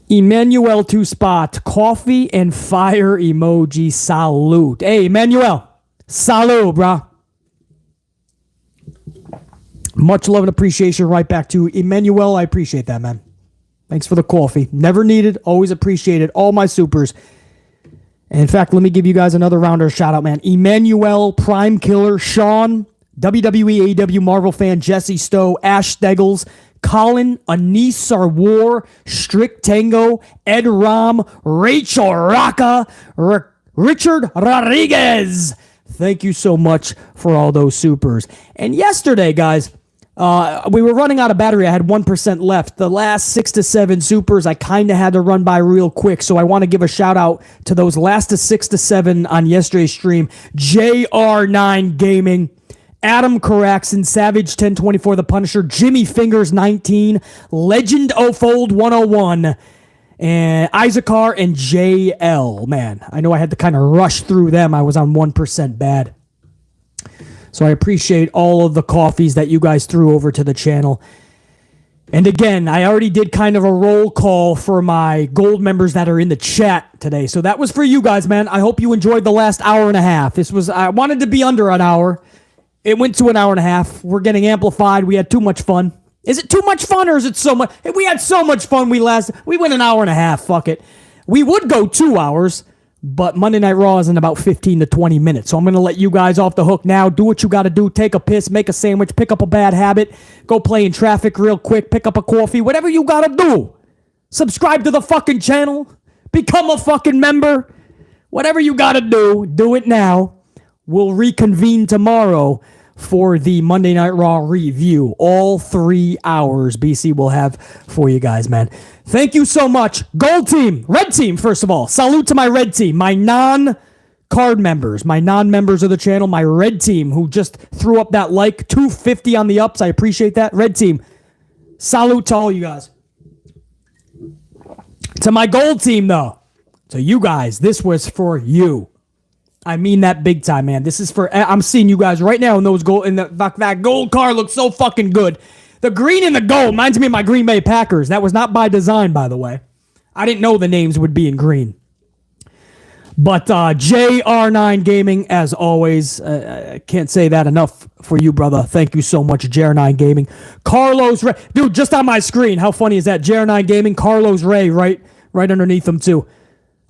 Emmanuel 2-spot, coffee and fire emoji, salute. Hey, Emmanuel, salute, brah. Much love and appreciation right back to Emmanuel. I appreciate that, man. Thanks for the coffee. Never needed, always appreciated. All my supers. And in fact, let me give you guys another rounder shout out, man. Emmanuel, Prime Killer, Sean, WWE AEW Marvel fan, Jesse Stowe, Ash Steggles, Colin, Anis Sarwar, Strict Tango, Ed Ram, Rachel Rocca, Richard Rodriguez. Thank you so much for all those supers. And yesterday, guys, we were running out of battery. I had 1% left. The last 6 to 7 supers I kind of had to run by real quick, so I want to give a shout out to those last 6 to 7 on yesterday's stream. JR9 Gaming, Adam Caraxon, Savage 1024, The Punisher, Jimmy Fingers 19, Legend O'Fold 101, and Isaacar and JL. Man, I know I had to kind of rush through them. I was on 1% bad. So I appreciate all of the coffees that you guys threw over to the channel. And again, I already did kind of a roll call for my gold members that are in the chat today. So that was for you guys, man. I hope you enjoyed the last hour and a half. I wanted to be under an hour. It went to an hour and a half. We're getting amplified. We had too much fun. Is it too much fun or is it so much? We had so much fun. We went an hour and a half. Fuck it. We would go 2 hours, but Monday Night Raw is in about 15 to 20 minutes. So I'm going to let you guys off the hook now. Do what you got to do. Take a piss, make a sandwich, pick up a bad habit, go play in traffic real quick, pick up a coffee, whatever you got to do. Subscribe to the fucking channel. Become a fucking member. Whatever you got to do it now. We'll reconvene tomorrow for the Monday Night Raw review. All 3 hours BC will have for you guys, man. Thank you so much. Gold team, red team, first of all. Salute to my red team, my non-card members, my non-members of the channel, my red team who just threw up that like, 250 on the ups. I appreciate that. Red team, salute to all you guys. To my gold team, though, to you guys, this was for you. I mean that big time, man. This is for, I'm seeing you guys right now in those gold, in that gold car looks so fucking good. The green and the gold reminds me of my Green Bay Packers. That was not by design, by the way. I didn't know the names would be in green. But JR9 Gaming, as always, I can't say that enough for you, brother. Thank you so much, JR9 Gaming. Carlos Ray, dude, just on my screen, how funny is that? JR9 Gaming, Carlos Ray, right underneath them too.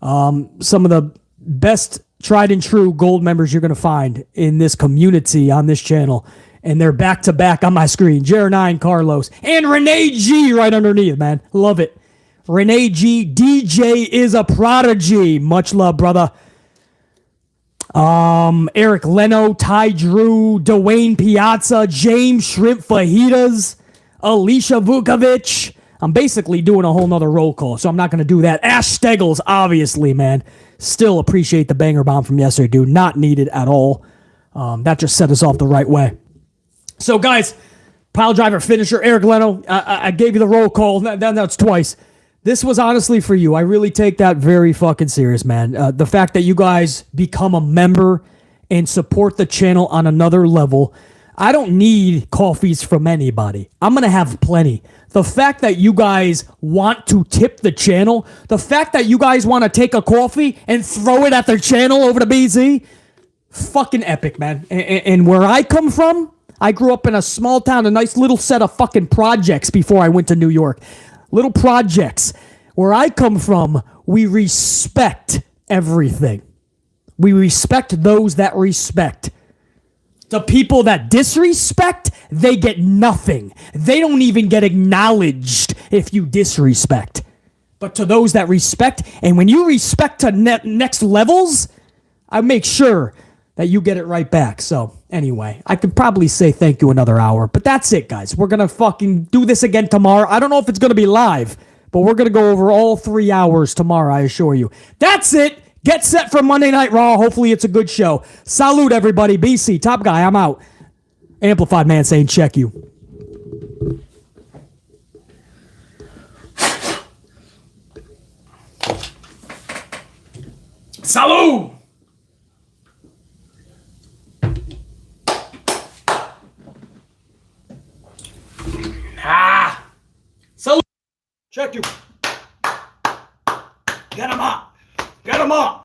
Some of the best tried and true gold members you're going to find in this community on this channel. And they're back to back on my screen. JR9, Carlos, and Renee G right underneath, man. Love it. Renee G, DJ is a prodigy. Much love, brother. Eric Leno, Ty Drew, Dwayne Piazza, James Shrimp Fajitas, Alicia Vukovic. I'm basically doing a whole nother roll call, so I'm not going to do that. Ash Steggles, obviously, man. Still appreciate the banger bomb from yesterday, dude. Not needed at all. That just set us off the right way. So, guys, pile driver finisher, Eric Leno. I gave you the roll call. That's twice. This was honestly for you. I really take that very fucking serious, man. The fact that you guys become a member and support the channel on another level. I don't need coffees from anybody. I'm going to have plenty. The fact that you guys want to tip the channel, the fact that you guys want to take a coffee and throw it at their channel over to BZ, fucking epic, man. And where I come from, I grew up in a small town, a nice little set of fucking projects before I went to New York. Little projects. Where I come from, we respect everything. We respect those that respect. The people that disrespect, they get nothing. They don't even get acknowledged if you disrespect. But to those that respect, and when you respect to next levels, I make sure that you get it right back. So anyway, I could probably say thank you another hour, but that's it, guys. We're going to fucking do this again tomorrow. I don't know if it's going to be live, but we're going to go over all 3 hours tomorrow, I assure you. That's it. Get set for Monday Night Raw. Hopefully it's a good show. Salute, everybody. BC, top guy, I'm out. Amplified man saying check you. Salute! Salute! Check you.